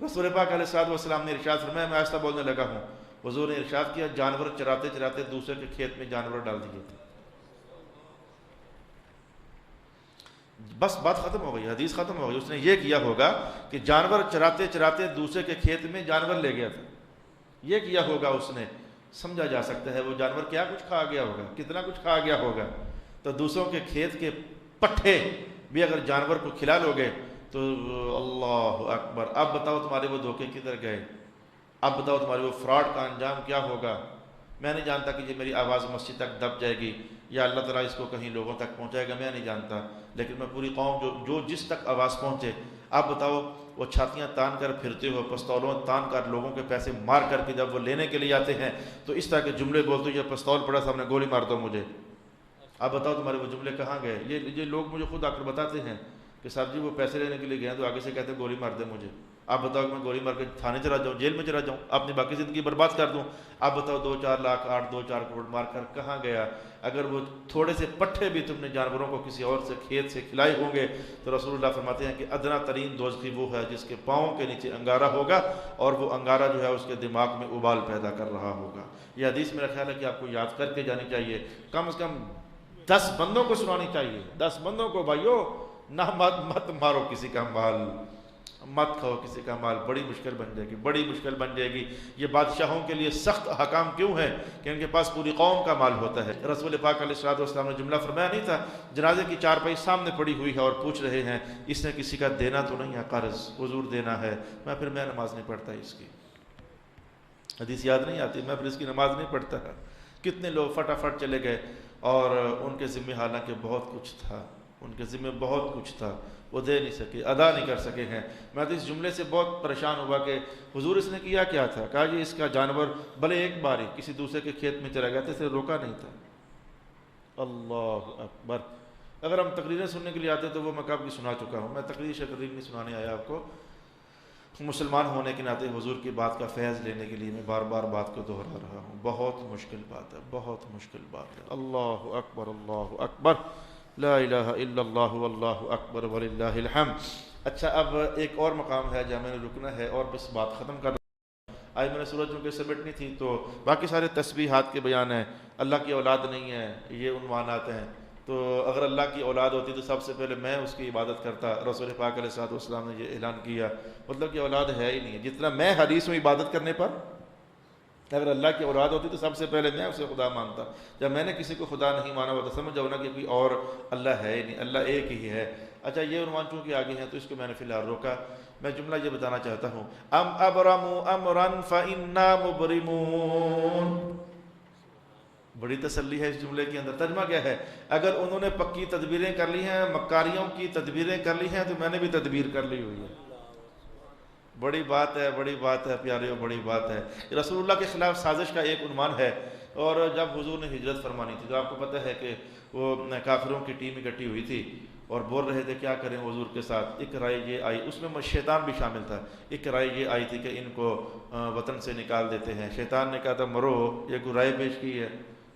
رسول پاک علیہ الصلوۃ والسلام نے ارشاد فرمایا، میں آہستہ بولنے لگا ہوں، حضور نے ارشاد کیا جانور چراتے دوسرے کے کھیت میں جانور ڈال دیے تھے۔ بس بات ختم ہو گئی، حدیث ختم ہو گئی۔ اس نے یہ کیا ہوگا کہ جانور چراتے دوسرے کے کھیت میں جانور لے گیا تھا، یہ کیا ہوگا اس نے۔ سمجھا جا سکتا ہے وہ جانور کیا کچھ کھا گیا ہوگا، کتنا کچھ کھا گیا ہوگا۔ تو دوسروں کے کھیت کے پٹھے بھی اگر جانور کو کھلا لو گے تو اللہ اکبر، اب بتاؤ تمہارے وہ دھوکے کدھر گئے، اب بتاؤ تمہارے وہ فراڈ کا انجام کیا ہوگا۔ میں نہیں جانتا کہ یہ میری آواز مسجد تک دب جائے گی یا اللہ تعالیٰ اس کو کہیں لوگوں تک پہنچائے گا، میں نہیں جانتا، لیکن میں پوری قوم جو جس تک آواز پہنچے، اب بتاؤ وہ چھاتیاں تان کر پھرتے ہو، پستولوں تان کر لوگوں کے پیسے مار کر کے جب وہ لینے کے لیے آتے ہیں تو اس طرح کے جملے بولتے ہو، یہ پستول پڑا سامنے گولی مار دو مجھے۔ اب بتاؤ تمہارے وہ جملے کہاں گئے؟ یہ لوگ مجھے خود آ کر بتاتے ہیں کہ صاحب جی وہ پیسے لینے کے لیے گئے ہیں تو آگے سے کہتے ہیں گولی مار دے مجھے۔ اب بتاؤ کہ میں گولی مار کے تھانے چلا جاؤں، جیل میں چلا جاؤں، اپنی باقی زندگی برباد کر دوں؟ اب بتاؤ 2-4 لاکھ 8-2-4 کروڑ مار کر کہاں گیا؟ اگر وہ تھوڑے سے پٹھے بھی تم نے جانوروں کو کسی اور سے کھیت سے کھلائے ہوں گے تو رسول اللہ فرماتے ہیں کہ ادنا ترین دوزخی وہ ہے جس کے پاؤں کے نیچے انگارہ ہوگا اور وہ انگارہ جو ہے اس کے دماغ میں ابال پیدا کر رہا ہوگا۔ یہ حدیث میرا خیال ہے کہ آپ کو یاد کر کے جانی چاہیے، کم از کم 10 بندوں کو سنانی چاہیے، 10 بندوں کو، بھائیو نہ مت مارو کسی کا مال، مت کھاؤ کسی کا مال، بڑی مشکل بن جائے گی، بڑی مشکل بن جائے گی۔ یہ بادشاہوں کے لیے سخت حکام کیوں ہیں کہ ان کے پاس پوری قوم کا مال ہوتا ہے۔ رسول پاک علیہ السلام نے جملہ فرمایا نہیں تھا، جنازے کی چارپائی سامنے پڑی ہوئی ہے اور پوچھ رہے ہیں اس نے کسی کا دینا تو نہیں ہے قرض، حضور دینا ہے، میں نماز نہیں پڑھتا اس کی، حدیث یاد نہیں آتی، میں پھر اس کی نماز نہیں پڑھتا۔ کتنے لوگ فٹافٹ چلے گئے اور ان کے ذمہ حالانکہ بہت کچھ تھا، ان کے ذمہ بہت کچھ تھا، وہ دے نہیں سکے، ادا نہیں کر سکے ہیں۔ میں تو اس جملے سے بہت پریشان ہوا کہ حضور اس نے کیا کیا تھا؟ کہا جی اس کا جانور بھلے ایک بار ہی کسی دوسرے کے کھیت میں چلا گیا تھا، اسے روکا نہیں تھا۔ اللہ اکبر۔ اگر ہم تقریریں سننے کے لیے آتے تو وہ میں کب کی سنا چکا ہوں، میں تقریر نہیں سنانے آیا آپ کو، مسلمان ہونے کے ناطے حضور کی بات کا فیض لینے کے لیے میں بار بار بات کو دہرا رہا ہوں۔ بہت مشکل بات ہے، بہت مشکل بات ہے۔ اللہ اکبر، اللہ اکبر، لا الہ الا اللہ واللہ اکبر وللہ الحمد۔ اچھا، اب ایک اور مقام ہے جہاں میں نے رکنا ہے اور بس بات ختم کر رہا ہوں۔ آج میں نے سورج چونکہ سمیٹنی تھی تو باقی سارے تسبیحات کے بیان ہیں، اللہ کی اولاد نہیں ہے یہ عنوانات ہیں، تو اگر اللہ کی اولاد ہوتی تو سب سے پہلے میں اس کی عبادت کرتا۔ رسول پاک علیہ السلام نے یہ اعلان کیا، مطلب کہ اولاد ہے ہی نہیں ہے، جتنا میں حدیث میں عبادت کرنے پر، اگر اللہ کی اولاد ہوتی تو سب سے پہلے میں اسے خدا مانتا۔ جب میں نے کسی کو خدا نہیں مانا ہوا تو سمجھ جاؤ نا کہ کوئی اور اللہ ہے ہی نہیں، اللہ ایک ہی ہے۔ اچھا، یہ عنوان چونکہ آگے ہیں تو اس کو میں نے فی الحال روکا۔ میں جملہ یہ بتانا چاہتا ہوں، ام ابرموا امرا فانا مبرمون۔ بڑی تسلی ہے اس جملے کے اندر۔ ترجمہ کیا ہے؟ اگر انہوں نے پکی تدبیریں کر لی ہیں، مکاریوں کی تدبیریں کر لی ہیں، تو میں نے بھی تدبیر کر لی ہوئی ہے۔ بڑی بات ہے، بڑی بات ہے پیاریو، بڑی بات ہے۔ رسول اللہ کے خلاف سازش کا ایک عنوان ہے، اور جب حضور نے ہجرت فرمانی تھی تو آپ کو پتہ ہے کہ وہ کافروں کی ٹیم اکٹھی ہوئی تھی اور بول رہے تھے کیا کریں حضور کے ساتھ۔ ایک رائے یہ آئی، اس میں شیطان بھی شامل تھا، ایک رائے یہ آئی تھی کہ ان کو وطن سے نکال دیتے ہیں۔ شیطان نے کہا تھا مرو، یہ کوئی رائے پیش کی ہے،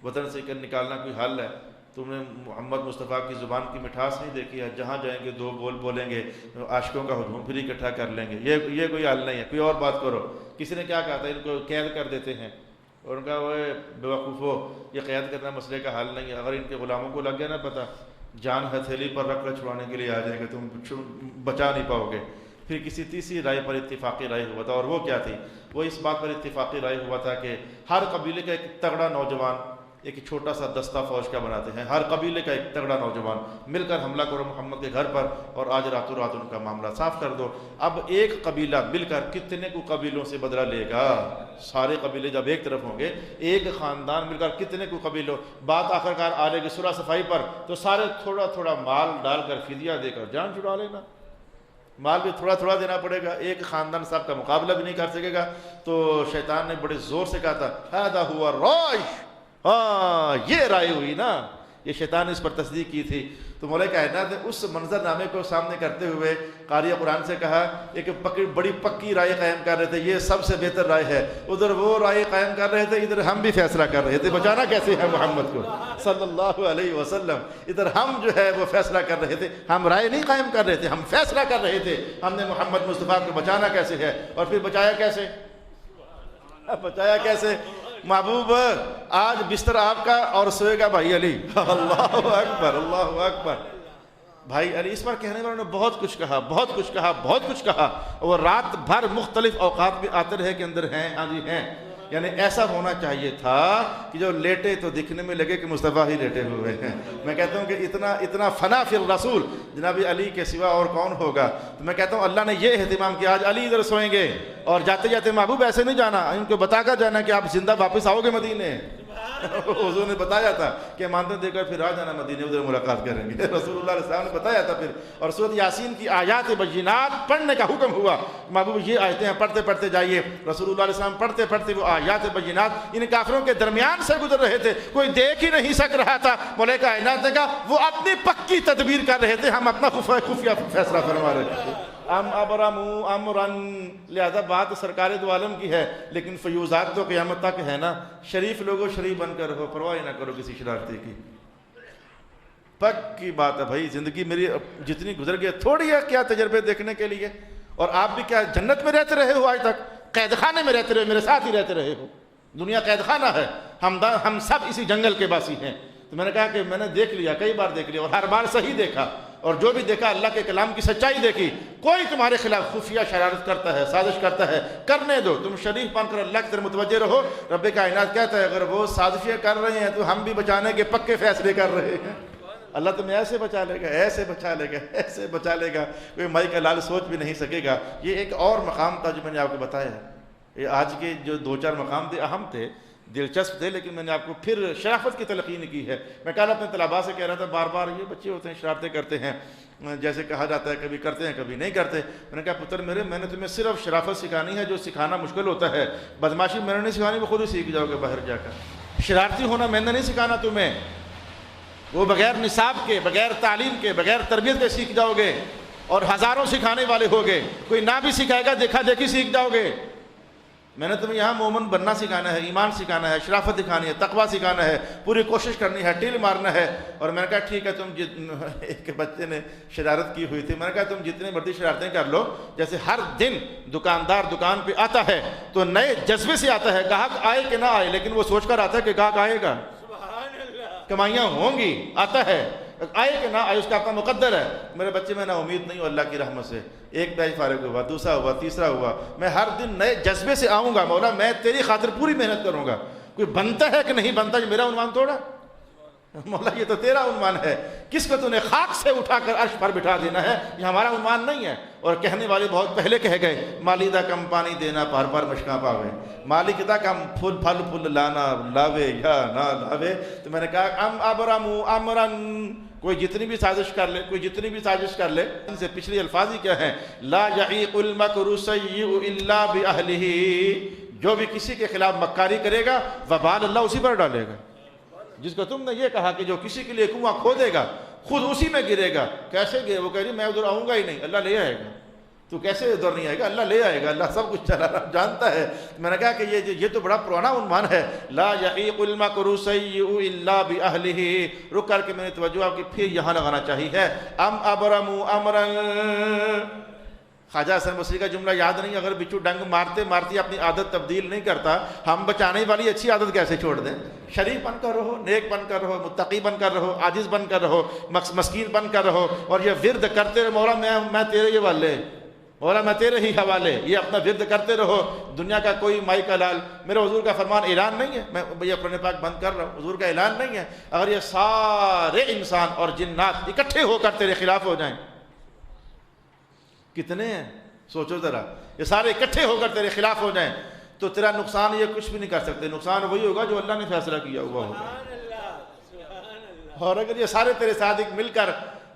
وطن سے نکالنا کوئی حل ہے؟ تم نے محمد مصطفیٰ کی زبان کی مٹھاس نہیں دیکھی ہے، جہاں جائیں گے 2 بول بولیں گے، عاشقوں کا ہجوم پھر اکٹھا کر لیں گے، یہ کوئی حل نہیں ہے، کوئی اور بات کرو۔ کسی نے کیا کہا تھا، ان کو قید کر دیتے ہیں، اور ان کا وہ بے وقوفو، یہ قید کرنا مسئلے کا حل نہیں ہے، اگر ان کے غلاموں کو لگ گیا نا پتہ، جان ہتھیلی پر رکھ کر چھڑانے کے لیے آ جائیں گے، تم بچا نہیں پاؤ گے۔ پھر کسی تیسری رائے پر اتفاقی رائے ہوا تھا، اور وہ کیا تھی؟ وہ اس بات پر اتفاقی رائے ہوا تھا کہ ہر قبیلے کا ایک تگڑا نوجوان ایک چھوٹا سا دستہ فوج کا بناتے ہیں، ہر قبیلے کا ایک تگڑا نوجوان مل کر حملہ کرو محمد کے گھر پر، اور آج راتوں رات ان کا معاملہ صاف کر دو۔ اب ایک قبیلہ مل کر کتنے کو قبیلوں سے بدلہ لے گا؟ سارے قبیلے جب ایک طرف ہوں گے، ایک خاندان مل کر کتنے کو قبیلوں، بات آخرکار آ جائے گی صلح صفائی پر، تو سارے تھوڑا تھوڑا مال ڈال کر فدیہ دے کر جان چھڑا لینا۔ مال بھی تھوڑا تھوڑا دینا پڑے گا، ایک خاندان صاحب کا مقابلہ بھی نہیں کر سکے گا۔ تو شیطان نے بڑے زور سے کہا تھا ہذا ہوا الرائے، ہاں یہ رائے ہوئی نا، یہ شیطان نے اس پر تصدیق کی تھی۔ تو مولا کائنات نے اس منظر نامے کو سامنے کرتے ہوئے قاری قرآن سے کہا، ایک بڑی پکی رائے قائم کر رہے تھے، یہ سب سے بہتر رائے ہے، ادھر وہ رائے قائم کر رہے تھے، ادھر ہم بھی فیصلہ کر رہے تھے بچانا کیسے ہے محمد کو صلی اللہ علیہ وسلم، ادھر ہم جو ہے وہ فیصلہ کر رہے تھے، ہم رائے نہیں قائم کر رہے تھے، ہم فیصلہ کر رہے تھے، ہم نے محمد مصطفیٰ کو بچانا کیسے ہے۔ اور پھر بچایا کیسے؟ بچایا کیسے؟ محبوب آج بستر آپ کا اور سوئے گا بھائی علی، اللہ اکبر، اللہ اکبر۔ بھائی علی، اس پر کہنے والوں نے بہت کچھ کہا، بہت کچھ کہا، بہت کچھ کہا، اور رات بھر مختلف اوقات بھی آتے رہے کہ اندر ہیں، ہاں جی ہیں، یعنی ایسا ہونا چاہیے تھا کہ جو لیٹے تو دکھنے میں لگے کہ مصطفیٰ ہی لیٹے ہوئے ہیں۔ میں کہتا ہوں کہ اتنا فنا فی الرسول جناب علی کے سوا اور کون ہوگا؟ تو میں کہتا ہوں اللہ نے یہ اہتمام کیا، آج علی ادھر سوئیں گے اور جاتے جاتے محبوب ایسے نہیں جانا، ان کو بتا کر جانا کہ آپ زندہ واپس آؤ گے مدینے۔ حضور نے بتایا تھا کہ مانتے دے کر پھر آ جانا مدینے، ادھر ملاقات کریں گے۔ رسول اللہ علیہ السلام نے بتایا تھا پھر، اور سورۃ یاسین کی آیات بینات پڑھنے کا حکم ہوا، محبوب یہ آیتیں ہیں پڑھتے پڑھتے جائیے۔ رسول اللہ علیہ السلام پڑھتے پڑھتے وہ آیات بینات ان کافروں کے درمیان سے گزر رہے تھے، کوئی دیکھ ہی نہیں سک رہا تھا۔ مولا کائنات نے کہا وہ اپنی پکی تدبیر کر رہے تھے، ہم اپنا خفیہ فیصلہ فرما رہے تھے۔ ام ابرموا امرا، لہذا بات سرکار دو عالم کی ہے، لیکن فیوزات تو قیامت تک ہے نا۔ شریف لوگوں شریف بن کر رہو، پرواہ نہ کرو کسی شرارتی کی۔ پکی بات ہے بھائی، زندگی میری جتنی گزر گئی تھوڑی ہے کیا تجربے دیکھنے کے لیے، اور آپ بھی کیا جنت میں رہتے رہے ہو آج تک، قید خانے میں رہتے رہے، میرے ساتھ ہی رہتے رہے ہو۔ دنیا قید خانہ ہے، ہم سب اسی جنگل کے باسی ہیں۔ تو میں نے کہا کہ میں نے دیکھ لیا، کئی بار دیکھ لیا، اور ہر بار صحیح دیکھا، اور جو بھی دیکھا اللہ کے کلام کی سچائی دیکھی۔ کوئی تمہارے خلاف خفیہ شرارت کرتا ہے، سازش کرتا ہے، کرنے دو، تم شریف بن کر اللہ کی طرف متوجہ رہو۔ رب کائنات کہتا ہے اگر وہ سازشیں کر رہے ہیں تو ہم بھی بچانے کے پکے فیصلے کر رہے ہیں۔ اللہ تمہیں ایسے بچا لے گا، ایسے بچا لے گا، ایسے بچا لے گا، کوئی مائی کا لال سوچ بھی نہیں سکے گا۔ یہ ایک اور مقام تھا جو میں نے آپ کو بتایا ہے۔ یہ آج کے جو 2-4 مقام تھے اہم تھے، دلچسپ تھے، لیکن میں نے آپ کو پھر شرافت کی تلقین کی ہے۔ میں کل اپنے طلباء سے کہہ رہا تھا، بار بار یہ بچے ہوتے ہیں شرارتیں کرتے ہیں، جیسے کہا جاتا ہے کبھی کرتے ہیں کبھی نہیں کرتے۔ میں نے کہا پتر میرے، میں نے تمہیں صرف شرافت سکھانی ہے جو سکھانا مشکل ہوتا ہے۔ بدماشی میں نے نہیں سکھانی، وہ خود ہی سیکھ جاؤ گے باہر جا کر۔ شرارتی ہونا میں نے نہیں سکھانا تمہیں، وہ بغیر نصاب کے، بغیر تعلیم کے، بغیر تربیت کے سیکھ جاؤ گے، اور ہزاروں سکھانے والے ہوگے، کوئی نہ بھی سکھائے گا دیکھا دیکھی سیکھ جاؤ گے۔ میں نے تمہیں یہاں مومن بننا سکھانا ہے، ایمان سکھانا ہے، شرافت دکھانی ہے، تقوی سکھانا ہے، پوری کوشش کرنی ہے، ٹیل مارنا ہے۔ اور میں نے کہا ٹھیک ہے، ایک بچے نے شرارت کی ہوئی تھی، میں نے کہا تم جتنے مرضی شرارتیں کر لو، جیسے ہر دن دکاندار دکان پہ آتا ہے تو نئے جذبے سے آتا ہے، گاہک آئے کہ نہ آئے، لیکن وہ سوچ کر آتا ہے کہ گاہک آئے گا، کمائیاں ہوں گی، آتا ہے، آئے کہ نہ آئے اس کا اپنا مقدر ہے۔ میرے بچے میں نا امید نہیں ہو اللہ کی رحمت سے، ایک بیچ فارغ ہوا، دوسرا ہوا، تیسرا ہوا، میں ہر دن نئے جذبے سے آؤں گا، مولا میں تیری خاطر پوری محنت کروں گا۔ کوئی بنتا ہے کہ نہیں بنتا یہ میرا عنوان تھوڑا، مولا یہ تو تیرا عنوان ہے، کس کو تو نے خاک سے اٹھا کر عرش پر بٹھا دینا ہے، یہ ہمارا عنوان نہیں ہے۔ اور کہنے والے بہت پہلے کہہ گئے، مالی دا کم پانی دینا پار پار مشکاں پاوے، مالک دا کم پھل لانا لاوے یا نہ لاوے۔ تو میں نے کہا ام ابرموا امرن، کوئی جتنی بھی سازش کر لے، کوئی جتنی بھی سازش کر لے، ان سے پچھلی الفاظ ہی کیا ہیں، لا یحیق المکر السیء الا باہلہ، جو بھی کسی کے خلاف مکاری کرے گا وبال اللہ اسی پر ڈالے گا۔ جس کو تم نے یہ کہا کہ جو کسی کے لیے کنواں کھودے گا خود اسی میں گرے گا، کیسے گرے؟ وہ کہہ رہی میں ادھر آؤں گا ہی نہیں، اللہ لے آئے گا۔ تو کیسے ادھر نہیں آئے گا؟ اللہ لے آئے گا، اللہ سب کچھ چلا رہا جانتا ہے۔ میں نے کہا کہ یہ تو بڑا پرانا عنوان ہے، لا یحیق المکر السیء الا باہلہ۔ رک کر کے میں نے توجہ آپ کی پھر یہاں لگانا چاہیے، ام ابرموا امرا۔ خواجہ حسن بصری کا جملہ یاد نہیں، اگر بچو ڈنگ مارتے مارتی اپنی عادت تبدیل نہیں کرتا، ہم بچانے والی اچھی عادت کیسے چھوڑ دیں؟ شریف بن کر رہو، نیک بن کر رہو، متقی بن کر رہو، عاجز بن کر رہو، مسکین بن کر رہو، اور یہ ورد کرتے رہو، مولا میں تیرے یہ والے، مولا میں تیرے ہی حوالے، یہ اپنا ورد کرتے رہو۔ دنیا کا کوئی مائی کا لال، میرے حضور کا فرمان اعلان نہیں ہے، میں یہ قرآن پاک بند کر رہا ہوں، حضور کا اعلان نہیں ہے، اگر یہ سارے انسان اور جنات اکٹھے ہو کر تیرے خلاف ہو جائیں، کتنے ہیں سوچو ذرا، یہ سارے اکٹھے ہو کر تیرے خلاف ہو جائیں تو تیرا نقصان یہ کچھ بھی نہیں کر سکتے، نقصان وہی ہوگا جو اللہ نے فیصلہ کیا ہوا ہوگا۔ اور اگر یہ سارے تیرے ساتھ مل کر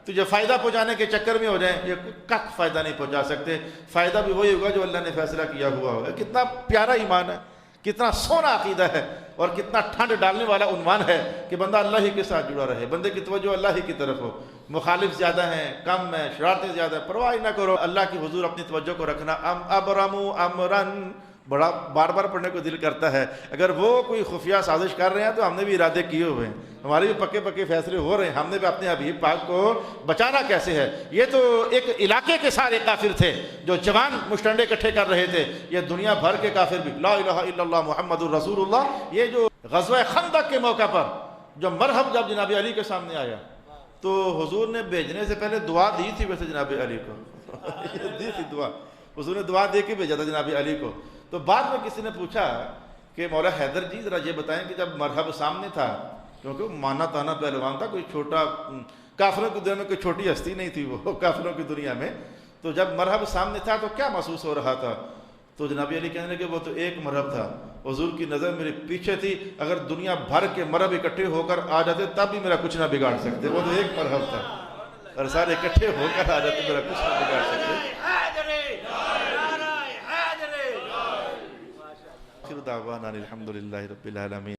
تجھے فائدہ پہنچانے کے چکر میں ہو جائیں، یہ کک فائدہ نہیں پہنچا سکتے، فائدہ بھی وہی ہوگا جو اللہ نے فیصلہ کیا ہوا ہوگا۔ کتنا پیارا ایمان ہے، کتنا سونا عقیدہ ہے، اور کتنا ٹھنڈ ڈالنے والا عنوان ہے کہ بندہ اللہ ہی کے ساتھ جڑا رہے، بندے کی توجہ اللہ ہی کی طرف ہو۔ مخالف زیادہ ہیں، کم ہیں، شرارتیں زیادہ ہیں، پرواہ نہ کرو، اللہ کی حضور اپنی توجہ کو رکھنا۔ ام ابرموا امرن، بڑا بار بار پڑھنے کو دل کرتا ہے، اگر وہ کوئی خفیہ سازش کر رہے ہیں تو ہم نے بھی ارادے کیے ہوئے ہیں، ہمارے بھی پکے پکے فیصلے ہو رہے ہیں، ہم نے بھی اپنے حبیب پاک کو بچانا کیسے ہے۔ یہ تو ایک علاقے کے سارے کافر تھے جو جوان مشٹنڈے اکٹھے کر رہے تھے، یہ دنیا بھر کے کافر بھی، لا الہ الا اللہ محمد الرسول اللہ۔ یہ جو غزوہ خندق کے موقع پر جو مرحب جب جناب علی کے سامنے آیا تو حضور نے بھیجنے سے پہلے دعا دی تھی ویسے جناب علی کو دی تھی دعا، حضور نے دعا دے کے بھیجا تھا جناب علی کو۔ تو بعد میں کسی نے پوچھا کہ مولا حیدر جی ذرا یہ بتائیں کہ جب مرحب سامنے تھا، کیونکہ وہ مانا تانا پہلوان تھا، کوئی چھوٹا کافروں کی دنیا میں کوئی چھوٹی ہستی نہیں تھی وہ کافروں کی دنیا میں، تو جب مرحب سامنے تھا تو کیا محسوس ہو رہا تھا؟ تو جناب علی کہنے لگے وہ تو ایک مرحب تھا، حضور کی نظر میرے پیچھے تھی، اگر دنیا بھر کے مرحب اکٹھے ہو کر آ جاتے تب بھی میرا کچھ نہ بگاڑ سکتے، وہ تو ایک مرحب تھا، اور سارے اکٹھے ہو کر آ جاتے میرا کچھ نہ بگاڑ سکتے۔ آخر دعوانا الحمدللہ رب العالمین۔